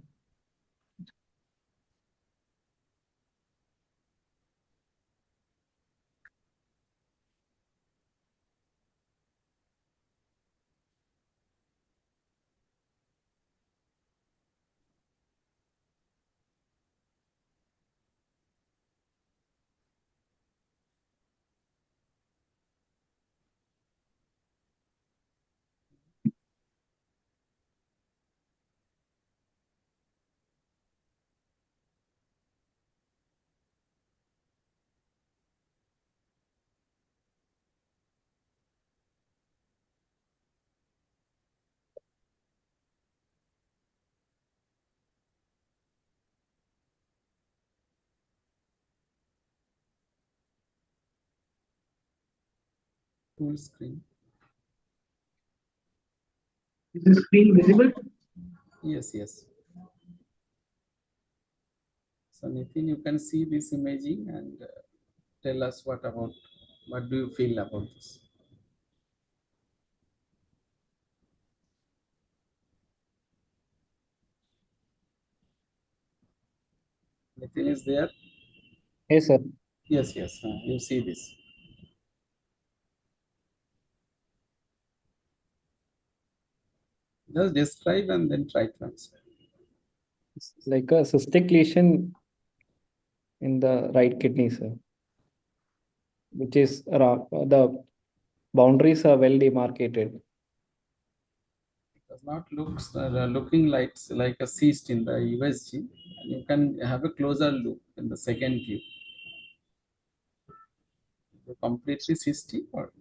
Full screen. Is the screen visible? Yes, yes. So Nitin, you can see this imaging and tell us what do you feel about this? Nitin is there? Yes, sir. Yes, yes. You see this. Just describe and then try to answer. It's like a cystic lesion in the right kidney, sir, which is the boundaries are well demarcated. It does not looking like a cyst in the USG. And you can have a closer look in the second view. Completely cystic or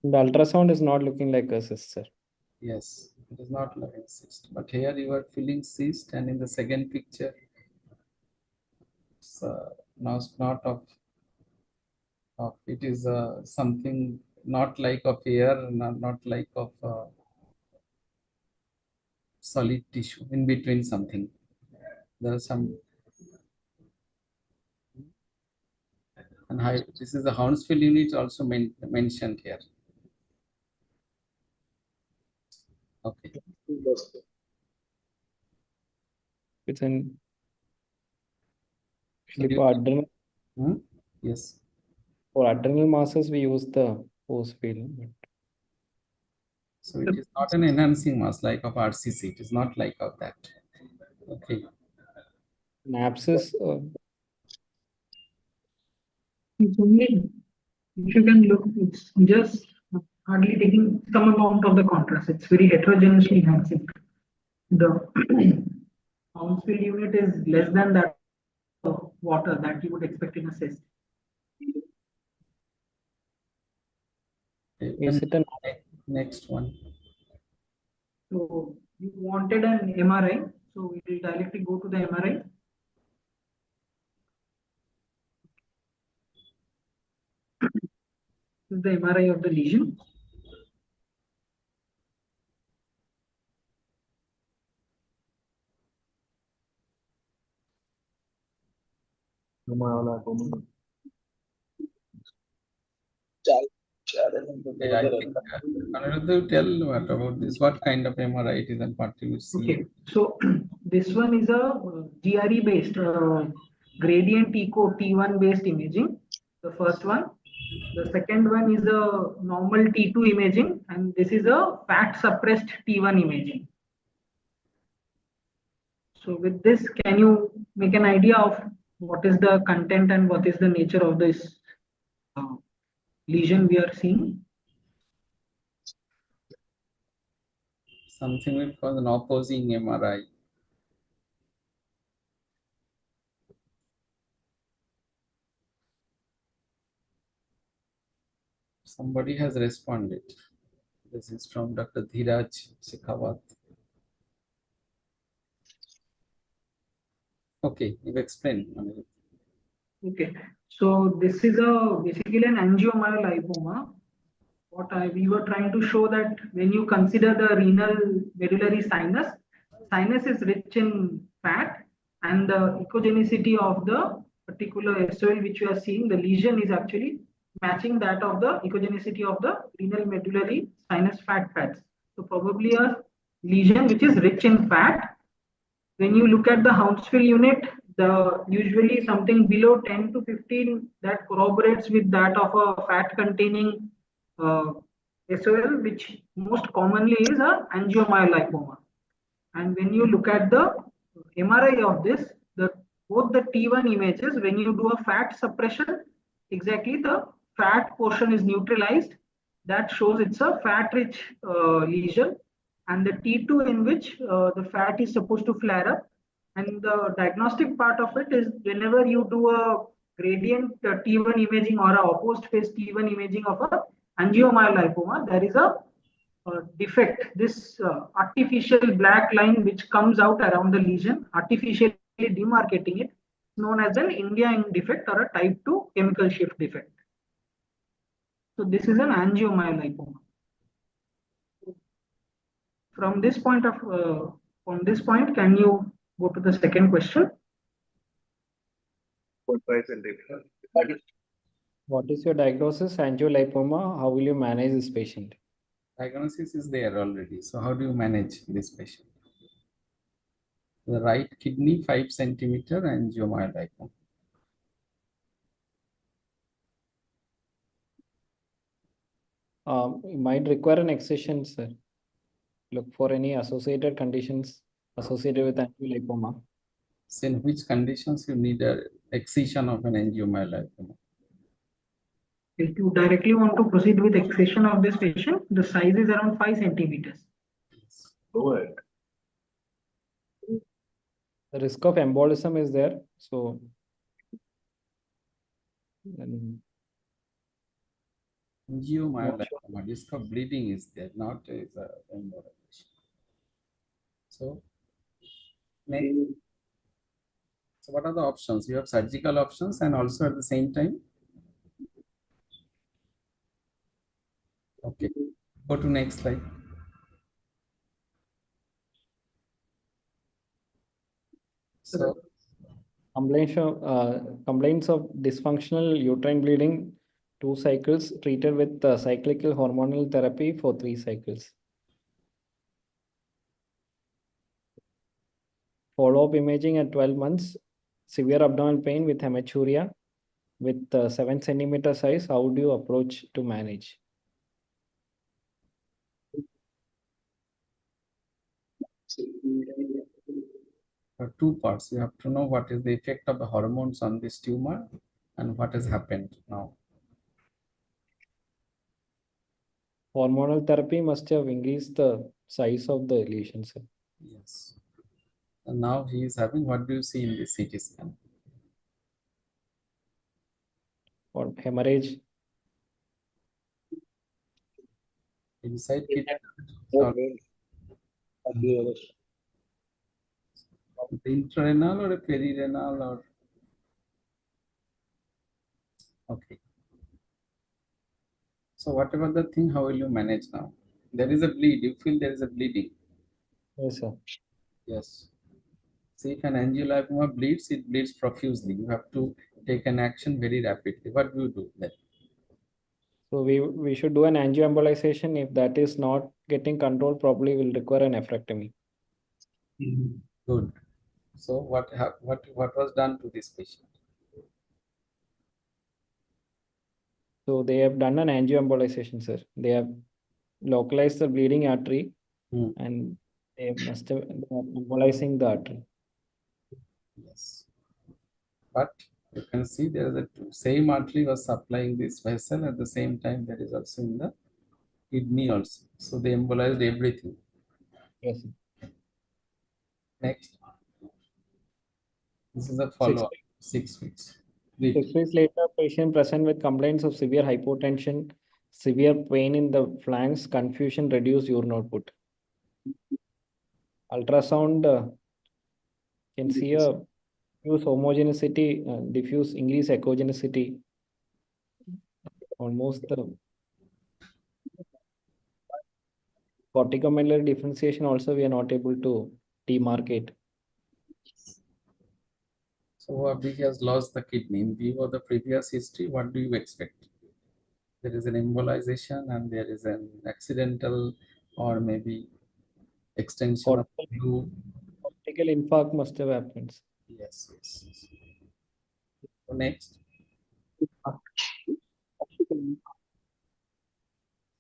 The ultrasound is not looking like a cyst, sir. yes, it is not like a cyst. But here you are feeling cyst, and in the second picture, it's now it's not of it is something not like of air, not like of solid tissue in between something. There are some and this is the Hounsfield unit also mentioned here. Okay. It's an So do for you- adrenal, yes. for adrenal masses, we use the force field. So it is not an enhancing mass like of RCC. It is not like of that. Okay. An abscess, It's only, if you can look, it's just hardly taking some amount of the contrast. It's very heterogeneously enhancing. The Hounsfield unit is less than that of water that you would expect in a cyst. Okay, is it an next one. So you wanted an MRI, so we will directly go to the MRI. This is the MRI of the lesion. Okay, I think Aniruddha, tell what about this? What kind of MRI it is and what you see? Okay, so this one is a GRE based gradient echo T1 based imaging. The first one. The second one is a normal T2 imaging, and this is a fat suppressed T1 imaging. So with this, can you make an idea of what is the content and what is the nature of this lesion we are seeing? Something will call an opposing MRI. Somebody has responded. This is from Dr. Dhiraj Shekhawat. Okay, you explain. Okay, so this is basically an angiomyolipoma. We were trying to show that when you consider the renal medullary sinus, sinus is rich in fat, and the echogenicity of the particular SOL which you are seeing, the lesion is actually matching that of the echogenicity of the renal medullary sinus fats. So probably a lesion which is rich in fat. When you look at the Hounsfield unit, the usually something below 10 to 15 that corroborates with that of a fat containing SOL, which most commonly is a angiomyolipoma. And when you look at the MRI of this, both the T1 images, when you do a fat suppression, exactly the fat portion is neutralized. That shows it's a fat-rich lesion. And the T2 in which the fat is supposed to flare up. And the diagnostic part of it is whenever you do a gradient T1 imaging or a opposed phase T1 imaging of a angiomyolipoma, there is a defect, this artificial black line which comes out around the lesion, artificially demarcating it, known as an India defect or a type 2 chemical shift defect. So this is an angiomyolipoma. From this point, can you go to the second question? what is your diagnosis? Angiolipoma. How will you manage this patient? Diagnosis is there already. So how do you manage this patient? The right kidney 5 centimeter angiomyolipoma. You might require an excision, sir. Look for any associated conditions associated with angiolipoma. So in which conditions you need a excision of an angiomyolipoma? If you directly want to proceed with excision of this patient, the size is around 5 centimeters. Go ahead. The risk of embolism is there. So, then Angiomyolipoma, risk of bleeding is there, not is a embolization. So, next. So what are the options? You have surgical options and also at the same time. Okay, go to next slide. So complaints of dysfunctional uterine bleeding, 2 cycles, treated with cyclical hormonal therapy for 3 cycles. Follow-up imaging at 12 months, severe abdominal pain with hematuria with 7 centimeter size. How do you approach to manage? there are 2 parts. You have to know what is the effect of the hormones on this tumor and what has happened now. Hormonal therapy must have increased the size of the lesion, sir. Yes. And now he is having, what do you see in this CT scan? Or hemorrhage. Inside kidney. Intrarenal or a perirenal or? Okay. So whatever the thing, how will you manage now? There is a bleed. You feel there is a bleeding. Yes, sir. Yes. See, if an angiolipoma bleeds, it bleeds profusely. You have to take an action very rapidly. What do you do then? So we should do an angioembolization. If that is not getting controlled properly, will require an nephrectomy. Good. So what was done to this patient? So they have done an angioembolization, sir. They have localized the bleeding artery and they must have they are embolizing the artery. Yes. But you can see there is a same artery was supplying this vessel at the same time there is also in the kidney also. So they embolized everything. Yes, sir. Next. This is a follow-up, 6 weeks. 6 weeks later, patient present with complaints of severe hypotension, severe pain in the flanks, confusion, reduced urine output. Ultrasound can see a diffuse homogeneity, diffuse increased echogenicity. Almost the corticomedullary differentiation also we are not able to demarcate. So he has lost the kidney. In view of the previous history, what do you expect? There is an embolization and there is an accidental or maybe extension of blue. Cortical infarct must have happened. Yes. So next.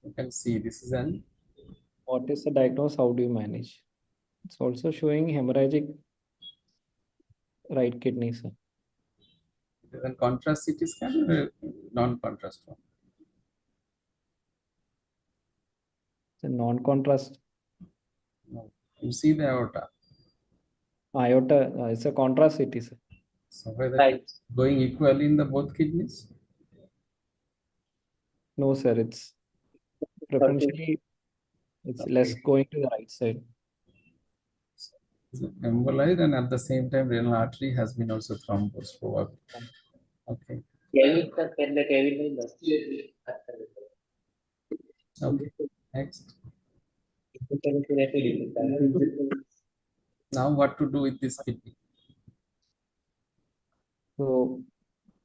You can see this is an. What is the diagnosis? How do you manage? It's also showing hemorrhagic right kidney, sir. It is a contrast CT scan or a non-contrast one? It's a non-contrast. No. You see the aorta. Aorta, it's a contrast CT, sir. So whether it's going equally in the both kidneys? No, sir. It's preferentially it's less going to the right side. Embolized and at the same time renal artery has been also thrombosed probably. Okay. Okay. Next. Now what to do with this kidney? So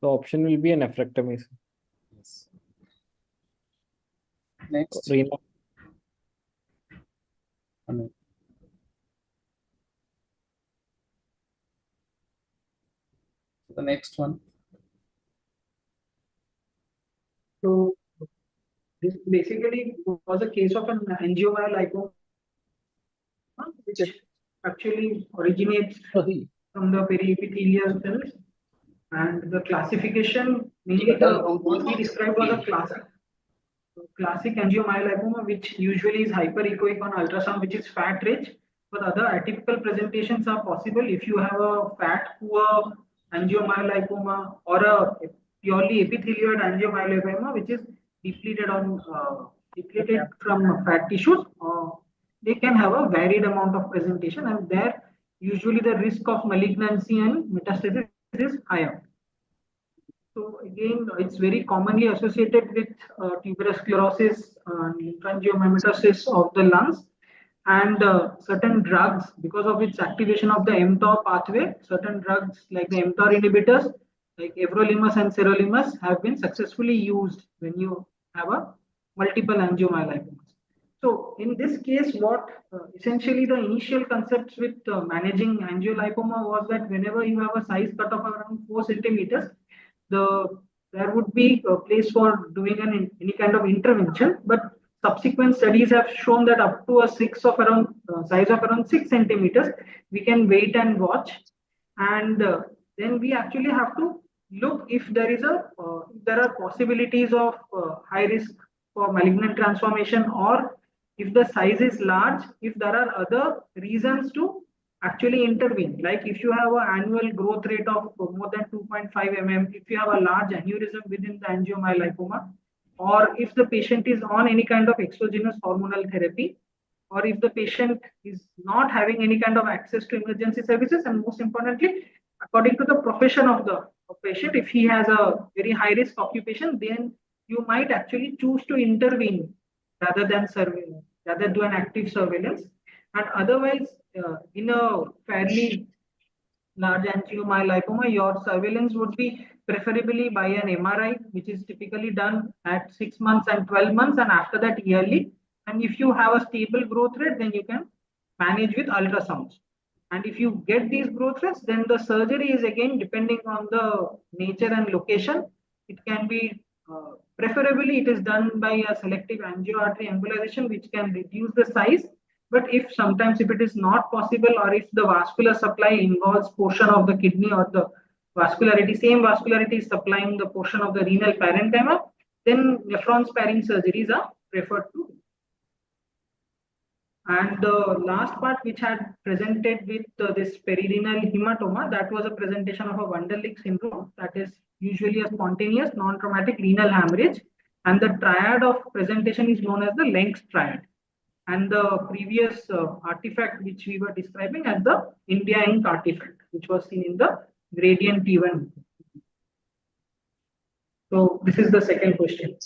the option will be a nephrectomy, sir. Yes. Next. Renal. The next one. So this basically was a case of an angiomyolipoma, which actually originates from the periepithelial cells. And the classification, mainly what we described was a classic angiomyolipoma, which usually is hyperechoic on ultrasound, which is fat rich. But other atypical presentations are possible if you have a fat poor angiomyolipoma or a purely epithelioid angiomyolipoma, which is depleted from fat tissues. They can have a varied amount of presentation, and there usually the risk of malignancy and metastasis is higher. So again, it's very commonly associated with tuberous sclerosis, lymphangiomatosis of the lungs, and certain drugs, because of its activation of the mTOR pathway, certain drugs like the mTOR inhibitors, like everolimus and sirolimus, have been successfully used when you have a multiple angiomyolipomas. So in this case, what essentially the initial concepts with managing angiolipoma was that whenever you have a size cut of around 4 centimeters, there would be a place for doing any kind of intervention, but subsequent studies have shown that up to a size of around 6 centimeters, we can wait and watch, and then we actually have to look if there are possibilities of high risk for malignant transformation, or if the size is large, if there are other reasons to actually intervene. Like if you have an annual growth rate of more than 2.5 mm, if you have a large aneurysm within the angiomyolipoma, or if the patient is on any kind of exogenous hormonal therapy, or if the patient is not having any kind of access to emergency services, and most importantly, according to the profession of the patient, if he has a very high risk occupation, then you might actually choose to intervene rather than do an active surveillance. And otherwise, in a fairly large angiomyolipoma, your surveillance would be preferably by an MRI, which is typically done at 6 months and 12 months, and after that yearly. And if you have a stable growth rate, then you can manage with ultrasounds. And if you get these growth rates, then the surgery is again depending on the nature and location. It can be preferably it is done by a selective angioartery embolization, which can reduce the size. But if it is not possible, or if the vascular supply involves portion of the kidney, or the same vascularity is supplying the portion of the renal parenchyma, then nephron sparing surgeries are preferred to. And the last part, which had presented with this perirenal hematoma, that was a presentation of a Wunderlich syndrome, that is usually a spontaneous non-traumatic renal hemorrhage, and the triad of presentation is known as the Lenz triad. And the previous artifact which we were describing as the India Inc. artifact, which was seen in the gradient T1. So this is the second question.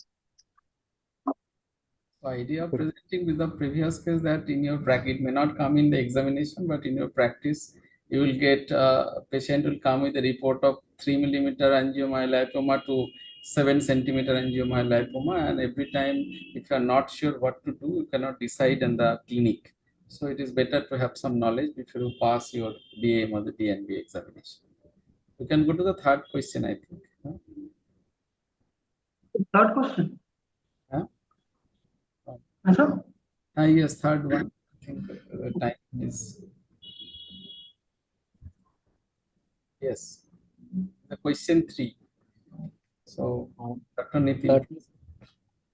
So idea of presenting with the previous case that in your practice, it may not come in the examination, but in your practice, you will get a patient will come with a report of 3 millimeter angiomyolipoma to 7 centimeter angiomyolipoma, and every time if you are not sure what to do, you cannot decide in the clinic. So it is better to have some knowledge before you pass your DM or the DNB examination. You can go to the third question, I think. Third question. Huh? Answer? Yes, third one. I think the time is. Yes, the question 3. So, Dr. Nitin.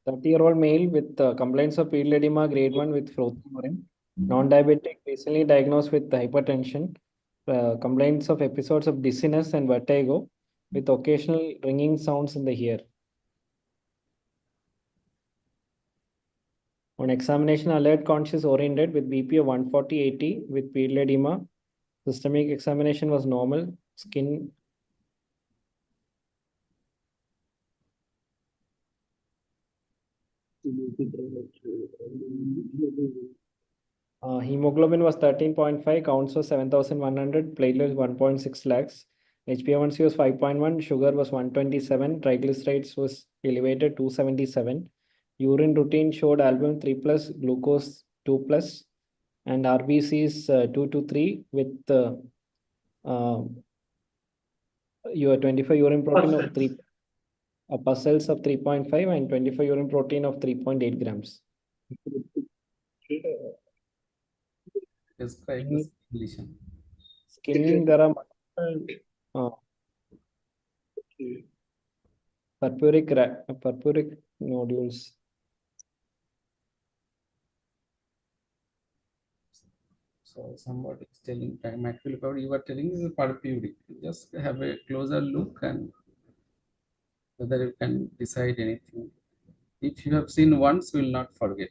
30-year-old male with complaints of pedal edema grade 1 with frothing urine, non-diabetic, recently diagnosed with hypertension, complaints of episodes of dizziness and vertigo with occasional ringing sounds in the ear. On examination, alert, conscious, oriented with BP of 140/80 with pedal edema. Systemic examination was normal. Skin hemoglobin was 13.5, counts was 7,100, platelets 1.6 lakhs, HbA1c was 5.1, sugar was 127, triglycerides was elevated 277, urine routine showed albumin 3+, glucose 2+, and RBCs 2 to 3 with your 25 urine protein of 3, pus cells of 3.5 and 25 urine protein of 3.8 grams. Describe the lesion. Skin, there are multiple purpuric nodules. So somebody is telling macular powder, you are telling is purpuric. Just have a closer look and whether you can decide anything. If you have seen once, you will not forget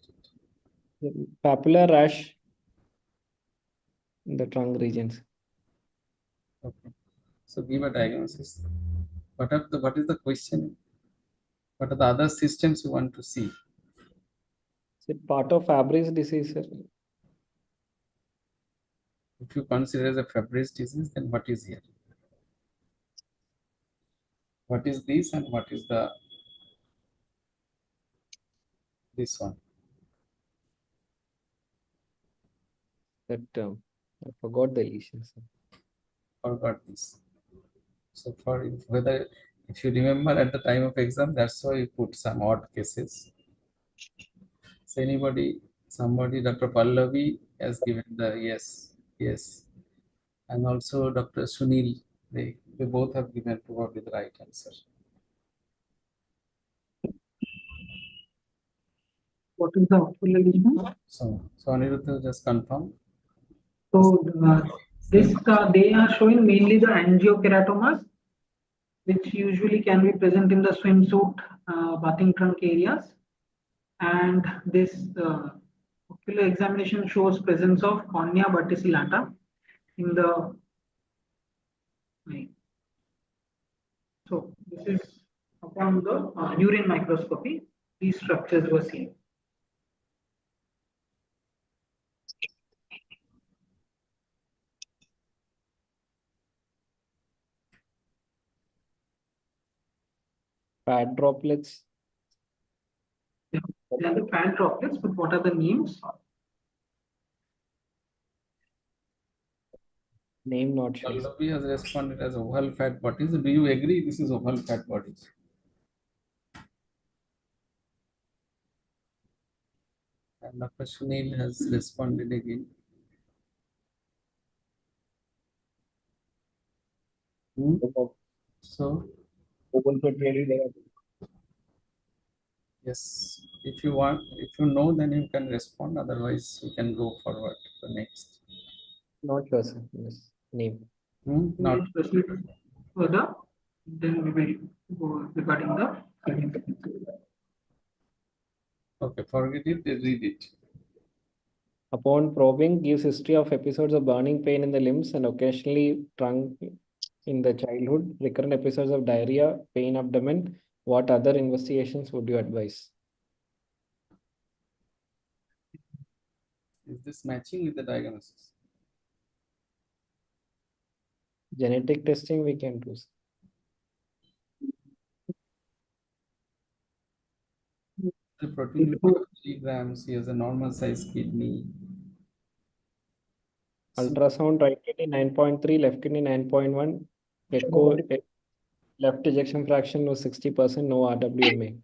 it. Papular rash in the trunk regions. Okay. So give a diagnosis. What is the question? What are the other systems you want to see? Is it part of Fabry's disease, sir? If you consider as a Fabry's disease, then what is here? What is this and what is this one? That I forgot the lesions. Forgot this. So for whether if you remember at the time of exam, that's why you put some odd cases. So somebody, Dr. Pallavi has given the yes. And also Dr. Sunil, they both have given probably the right answer. What is the ocular lesion? So Aniruddha just confirm. So they are showing mainly the angiokeratomas, which usually can be present in the swimsuit, bathing trunk areas. And this ocular examination shows presence of cornea verticillata in the eye. So this is upon the urine microscopy, these structures were seen. Fat droplets. They are the fat droplets, but what are the names? Name not shown. Pallavi has responded as oval fat bodies. Do you agree this is oval fat bodies? And Dr. Sunil has responded again. So, yes, if you want, if you know, then you can respond. Otherwise, we can go forward to the next. Not sure, sir. Yes. Name. Not We'll proceed further, then we will go regarding the okay. Forget it. Read it. Upon probing, gives history of episodes of burning pain in the limbs and occasionally trunk in the childhood, recurrent episodes of diarrhea, pain abdomen. What other investigations would you advise? Is this matching with the diagnosis? Genetic testing we can do. The protein 3 grams. He has a normal size kidney. Ultrasound, right kidney 9.3, left kidney 9.1. Echo, left ejection fraction was 60%, no RWMA.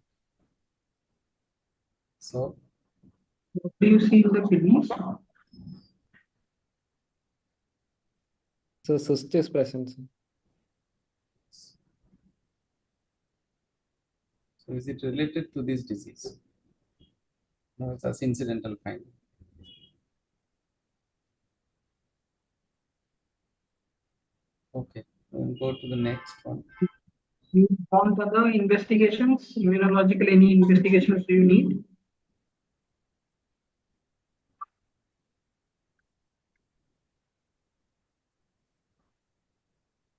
So, what do you see in the kidneys? So cyst is present. so is it related to this disease? No, it's as incidental finding. Okay, we'll go to the next one. You want other investigations, immunological, any investigations do you need?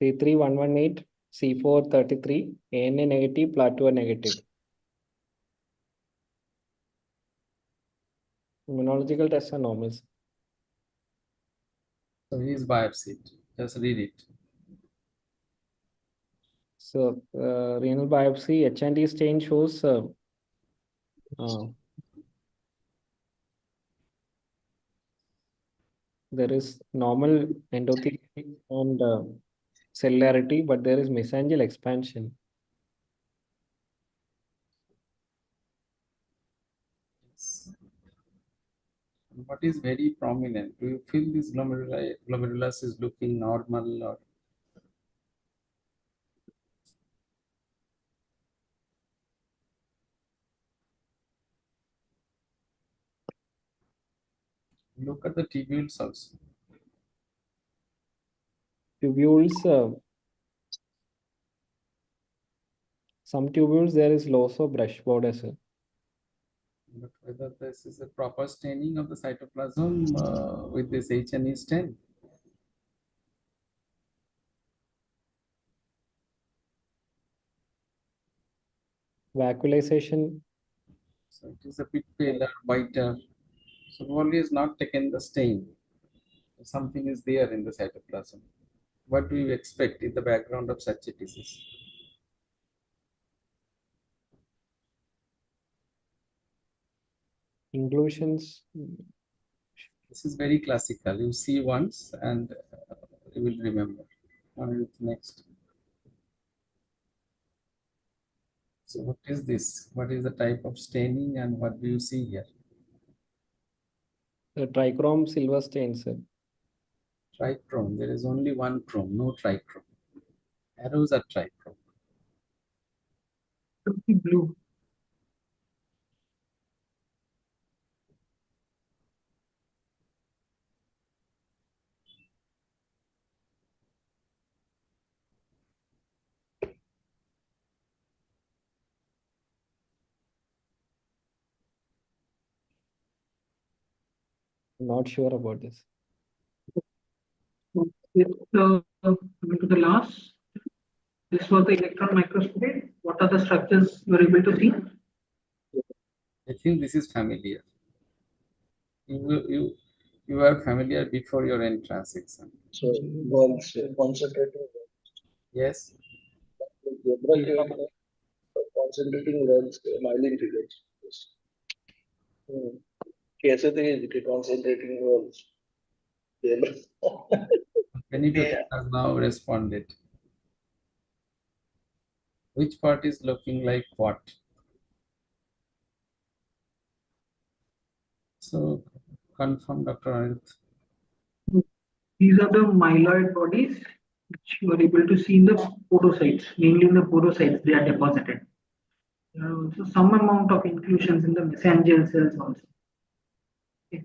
C3118, C433, ANA negative, plateau negative. Immunological tests are normal. So he is biopsied. Just read it. So renal biopsy, H&E stain shows there is normal endothelium and cellularity, but there is mesangial expansion. What is very prominent? Do you feel this glomerulus is looking normal or? Look at the tubules also. Tubules, some tubules there is loss of brush border, sir. But whether this is a proper staining of the cytoplasm with this H&E stain. Vacuolization, So it is a bit paler, whiter. So probably has not taken the stain. Something is there in the cytoplasm. What do you expect in the background of such a disease? inclusions, This is very classical. You see once and you will remember. Next. So what is this? What is the type of staining and what do you see here? the trichrome silver stain, sir. Trichrome. There is only one chrome, no trichrome. Arrows are trichrome. Blue. Not sure about this. So coming to the last, this was the electron microscopy. What are the structures you are able to see? I think this is familiar. You are familiar before your entrance exam. So valves, concentrating Yes. concentrating valves, myelin figures. कैसे थे concentrating valves? Many people have now responded. Which part is looking like what? So confirm, Dr. Anil. These are the myeloid bodies which you are able to see in the podocytes, mainly in the podocytes they are deposited. There are also some amount of inclusions in the mesangial cells also. Okay.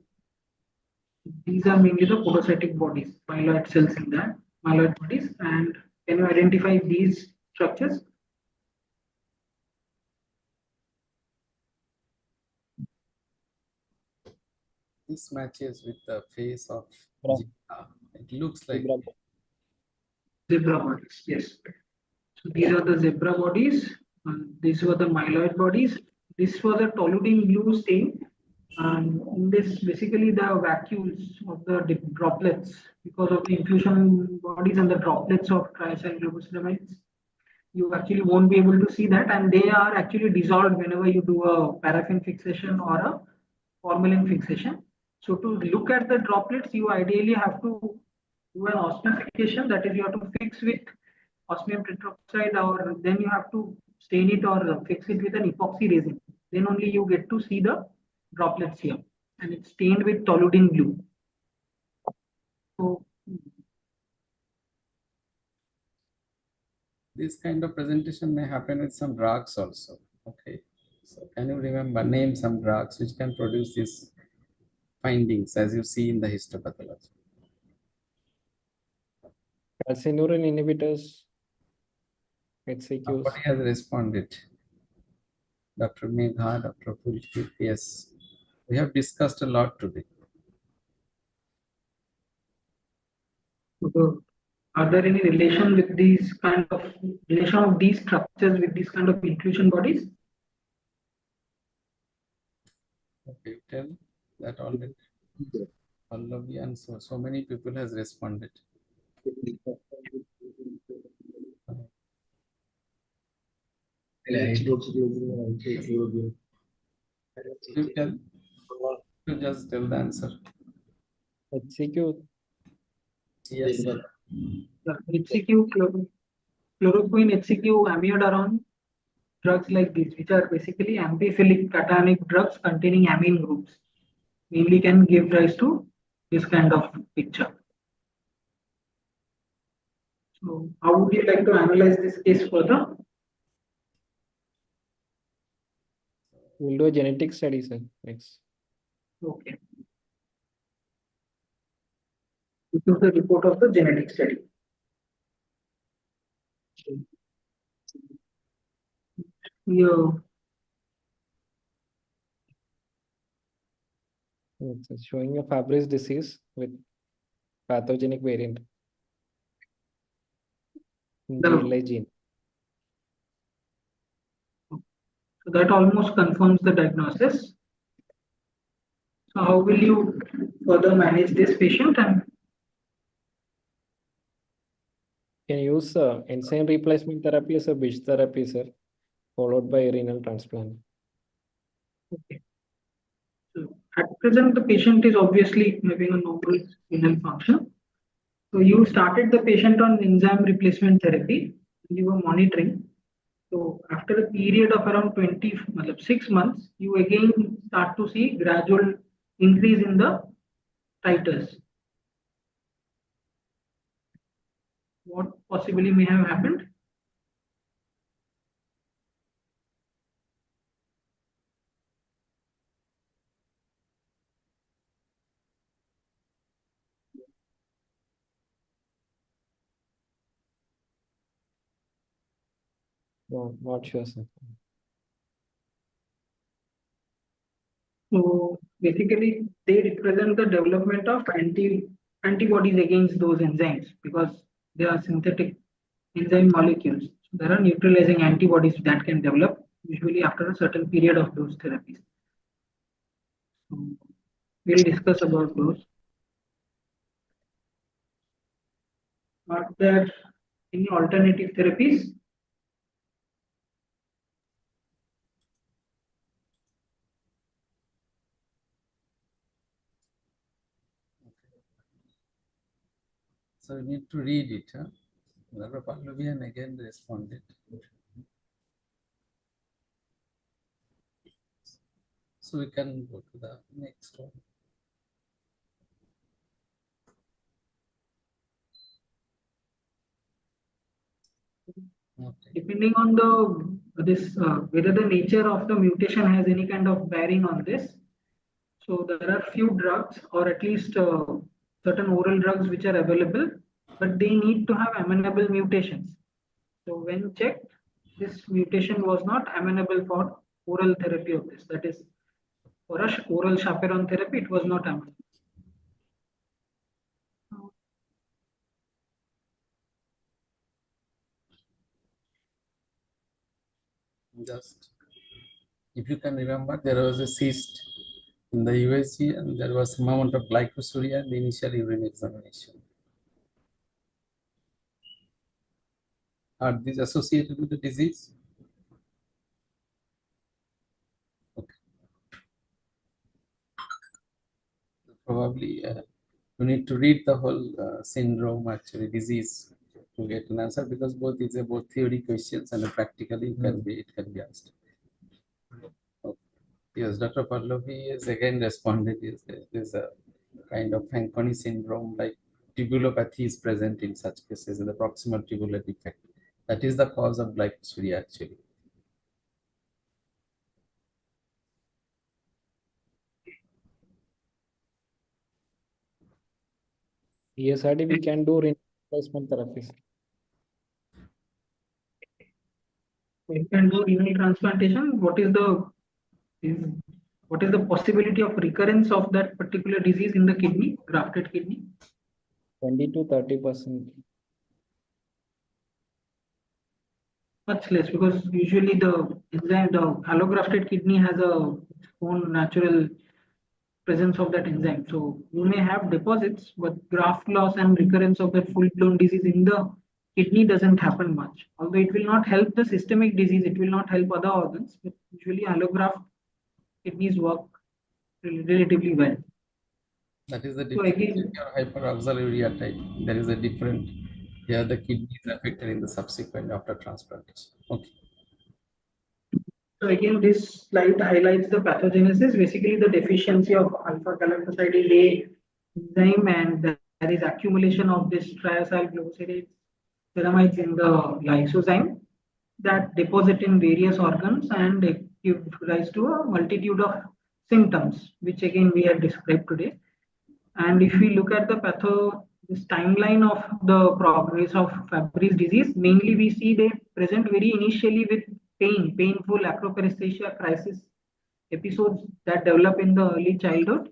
These are mainly the podocytic bodies, myeloid cells in that, myeloid bodies. And can you identify these structures? This matches with the face of Bra. Jita. It looks like Zebra bodies, yes. So these are the zebra bodies. These were the myeloid bodies. This was a toluidine blue stain. And in this, basically the vacuoles of the droplets, because of the inclusion bodies and the droplets of triacyl lupus nephritis, you actually won't be able to see that, and they are actually dissolved whenever you do a paraffin fixation or a formalin fixation. So to look at the droplets, you ideally have to do an osmification, that is, you have to fix with osmium tetroxide, or then you have to stain it or fix it with an epoxy resin. Then only you get to see the droplets here, and it's stained with toluidine blue. So this kind of presentation may happen with some drugs also. Okay. So can you remember, name some drugs which can produce these findings as you see in the histopathology? Calcineurin inhibitors, HCQs. Somebody has responded. Dr. Megha, Dr. Pulkit, yes. We have discussed a lot today. are there any relation with these kind of relation of these structures with these kind of inclusion bodies? Okay, tell that already. Pallavi and so many people has responded. You tell. You just tell the answer. HCQ, Yes. HCQ, chloroquine, HCQ, amiodarone, drugs like these, which are basically amphiphilic cationic drugs containing amine groups. mainly can give rise to this kind of picture. So how would you like to analyze this case further? We'll do a genetic study, sir. Next. Okay. This is the report of the genetic study. Here, It's showing a Fabry's disease with pathogenic variant in The- GLI gene. so that almost confirms the diagnosis. So how will you further manage this patient? And Can use enzyme replacement therapy as a bridge therapy, sir, followed by renal transplant. okay. So at present, the patient is obviously having a normal renal function. So you started the patient on enzyme replacement therapy. You were monitoring. So after a period of around 6 months, you again start to see gradual increase in the titers. What possibly may have happened? No, not sure, sir. So basically, they represent the development of antibodies against those enzymes because they are synthetic enzyme molecules. So there are neutralizing antibodies that can develop usually after a certain period of those therapies. So we'll discuss about those. Are there any alternative therapies? So you need to read it. Huh? Dr. Pallavian again responded. So we can go to the next one. Okay. Depending on whether the nature of the mutation has any kind of bearing on this. So there are few drugs or at least certain oral drugs which are available, but they need to have amenable mutations. So when checked, this mutation was not amenable for oral therapy of this. That is, for a oral chaperone therapy, it was not amenable. Just if you can remember, there was a cyst in the USG and there was some amount of glycosuria in the initial urine examination. Are these associated with the disease? Okay. Probably you need to read the whole syndrome, actually disease, to get an answer because both is about theory questions and practically it can be asked. Okay. Yes, Dr. Pallavi has again responded. Yes, there's a kind of Fanconi syndrome, like tubulopathy is present in such cases, in the proximal tubular defect. That is the cause of glycosuria actually. ESRD, we can do renal replacement therapy, sir. You can do renal transplantation. What is the possibility of recurrence of that particular disease in the kidney, grafted kidney? 20 to 30%. Much less, because usually the allografted kidney has a own natural presence of that enzyme. So you may have deposits, but graft loss and recurrence of that full-blown disease in the kidney doesn't happen much. Although it will not help the systemic disease, it will not help other organs, but usually allograft kidneys work relatively well. That is the So again, hyperoxaluria type. There is a different, here the kidney is affected in the subsequent after transplantation. Okay. So again, this slide highlights the pathogenesis, basically the deficiency of alpha galactosidase A enzyme, and there is accumulation of this triacyl glycoside ceramides in the lysozyme that deposit in various organs and give rise to a multitude of symptoms, which again we have described today. And if we look at this timeline of the progress of Fabry's disease, mainly we see they present very initially with painful acroparesthesia crisis episodes that develop in the early childhood.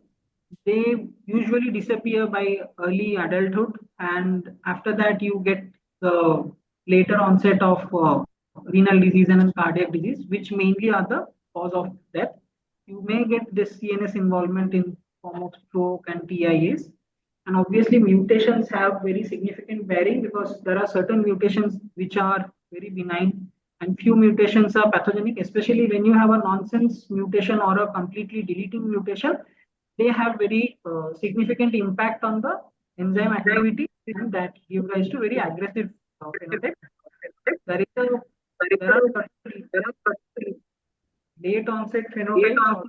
They usually disappear by early adulthood, and after that you get the later onset of renal disease and cardiac disease, which mainly are the cause of death. You may get this CNS involvement in form of stroke and TIAs. And obviously mutations have very significant bearing because there are certain mutations which are very benign and few mutations are pathogenic, especially when you have a nonsense mutation or a completely deleting mutation. They have very significant impact on the enzyme activity, and that give rise to very aggressive phenotype. There are late onset phenotypes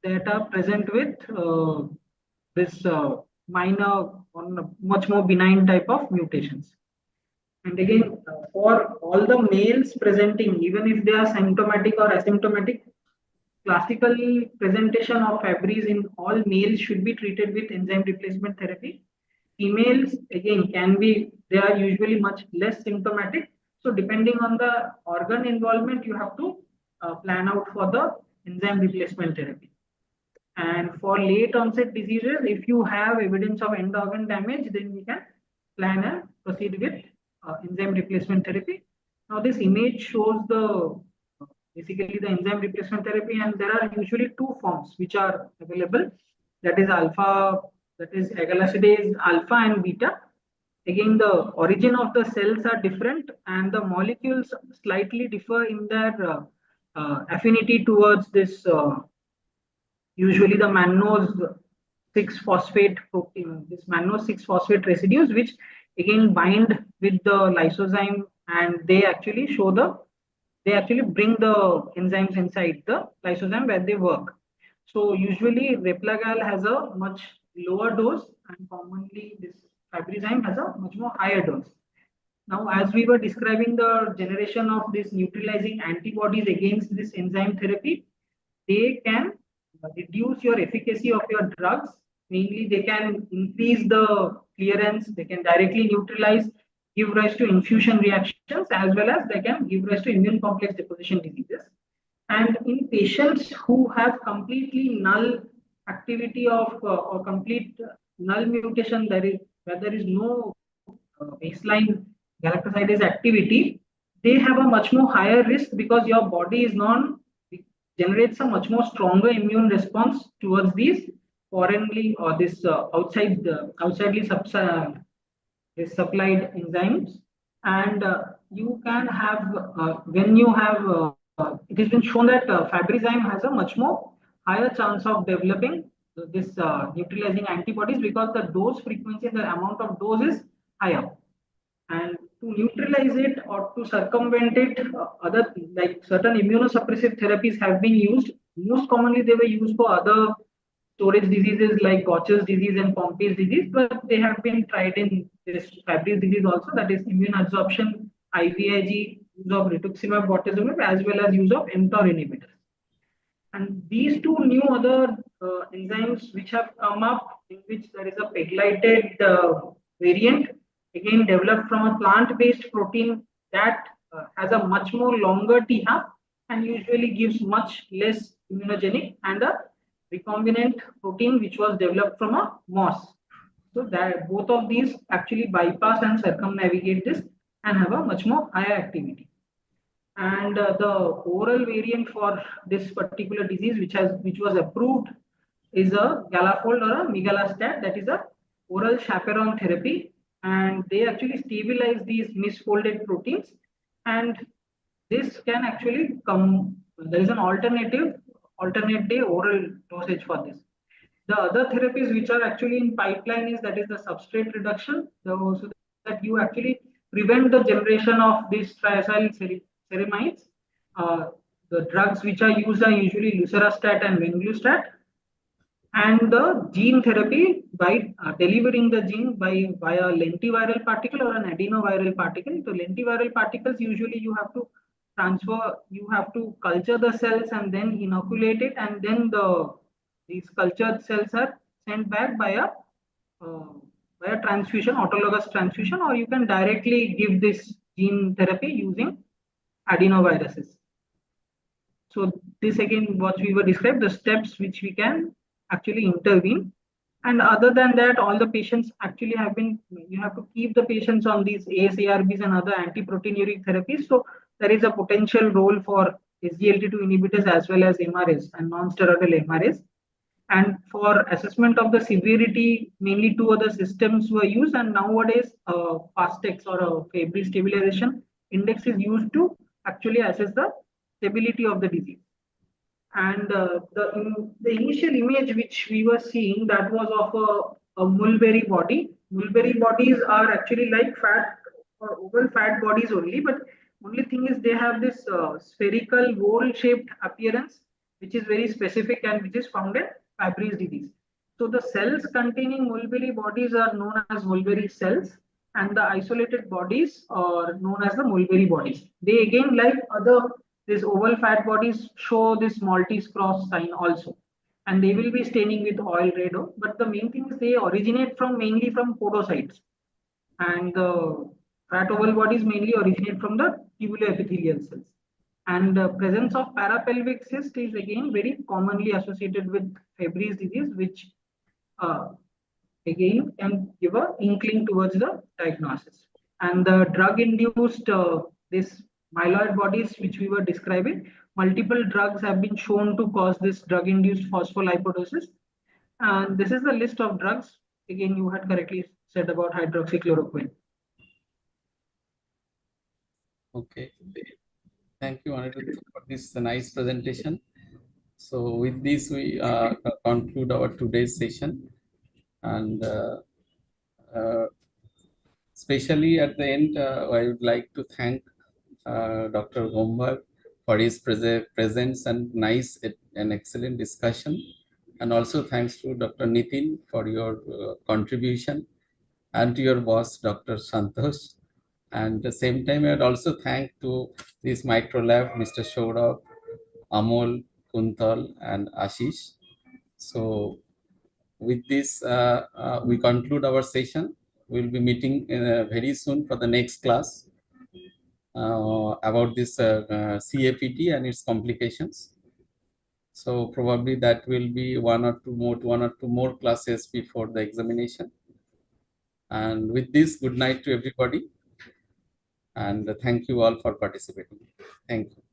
that are present with this minor or much more benign type of mutations. And again, for all the males presenting, even if they are symptomatic or asymptomatic, classical presentation of Fabry's in all males should be treated with enzyme replacement therapy. Females, again, they are usually much less symptomatic. So depending on the organ involvement, you have to plan out for the enzyme replacement therapy. And for late onset diseases, if you have evidence of end organ damage, then we can plan and proceed with enzyme replacement therapy. Now this image shows basically the enzyme replacement therapy, and there are usually two forms which are available. That is agalacidase alpha and beta. Again, the origin of the cells are different, and the molecules slightly differ in their affinity towards this. Usually the mannose 6-phosphate protein, this mannose 6-phosphate residues, which again bind with the lysozyme, and they actually bring the enzymes inside the lysozyme where they work. So usually Replagal has a much lower dose, and commonly this Fabrizyme has a much more higher dose. Now, as we were describing the generation of these neutralizing antibodies against this enzyme therapy, they can reduce your efficacy of your drugs. Mainly, they can increase the clearance, they can directly neutralize, give rise to infusion reactions, as well as they can give rise to immune complex deposition diseases. And in patients who have completely null activity of or complete null mutation, where there is no baseline galactosidase activity, they have a much more higher risk because your body generates a much more stronger immune response towards these foreignly or this outsidely supplied enzymes. And you can have when you have it has been shown that Fabrizyme has a much more higher chance of developing this neutralizing antibodies because the dose frequency, the amount of dose is higher. And to neutralize it or to circumvent it, other like certain immunosuppressive therapies have been used. Most commonly, they were used for other storage diseases like Gaucher's disease and Pompe's disease, but they have been tried in this Fabry's disease also, that is immune adsorption, IVIG, use of rituximab, bortezomib, as well as use of mTOR inhibitors. And these two new other enzymes which have come up, in which there is a pegylated variant, again developed from a plant-based protein that has a much more longer T-half and usually gives much less immunogenic, and a recombinant protein which was developed from a moss. So that both of these actually bypass and circumnavigate this and have a much more higher activity. And the oral variant for this particular disease, which was approved, is a Galafold or a migalastat, that is a oral chaperone therapy, and they actually stabilize these misfolded proteins, and this can actually come. There is an alternate day oral dosage for this. The other therapies which are actually in pipeline is that is the substrate reduction, so that you actually prevent the generation of these triacyl ceramides. the drugs which are used are usually lucerastat and venglustat, and the gene therapy by delivering the gene via lentiviral particle or an adenoviral particle. The lentiviral particles usually you have to culture the cells and then inoculate it, and then these cultured cells are sent back by a transfusion, autologous transfusion, or you can directly give this gene therapy using adenoviruses. So this again, what we were described, the steps which we can actually intervene. And other than that, all the patients actually you have to keep the patients on these ASARBs and other anti-proteinuric therapies. So there is a potential role for SGLT2 inhibitors as well as MRAs and non-steroidal MRAs. And for assessment of the severity, mainly two other systems were used. And nowadays, FASTEX or a Fabry stabilization index is used to actually assess the stability of the disease. And the initial image which we were seeing, that was of a mulberry body. Mulberry bodies are actually like fat or oval fat bodies only, but only thing is they have this spherical bowl-shaped appearance, which is very specific and which is found in Fabry's disease. So the cells containing mulberry bodies are known as mulberry cells, and the isolated bodies are known as the mulberry bodies. They again, like these oval fat bodies, show this Maltese cross sign also, and they will be staining with oil red. But the main thing is they originate mainly from podocytes, and the fat oval bodies mainly originate from the tubuloepithelial cells. And the presence of parapelvic cyst is again very commonly associated with Fabry's disease, which again can give an inkling towards the diagnosis. And the drug-induced this myeloid bodies which we were describing, multiple drugs have been shown to cause this drug-induced phospholipidosis. And this is the list of drugs. Again, you had correctly said about hydroxychloroquine. Okay. Thank you, Anirudh, for this nice presentation. So with this, we conclude our today's session. And especially at the end, I would like to thank Dr. Gombar for his presence and nice and excellent discussion. And also thanks to Dr. Nitin for your contribution, and to your boss, Dr. Santosh. And at the same time, I would also thank to this micro lab, Mr. Saurabh, Amol, Kuntal, and Ashish. So with this, we conclude our session. We'll be meeting very soon for the next class about this CAPT and its complications. So probably that will be one or two more classes before the examination. And with this, good night to everybody. And thank you all for participating. Thank you.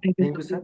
Thank Thank you, sir.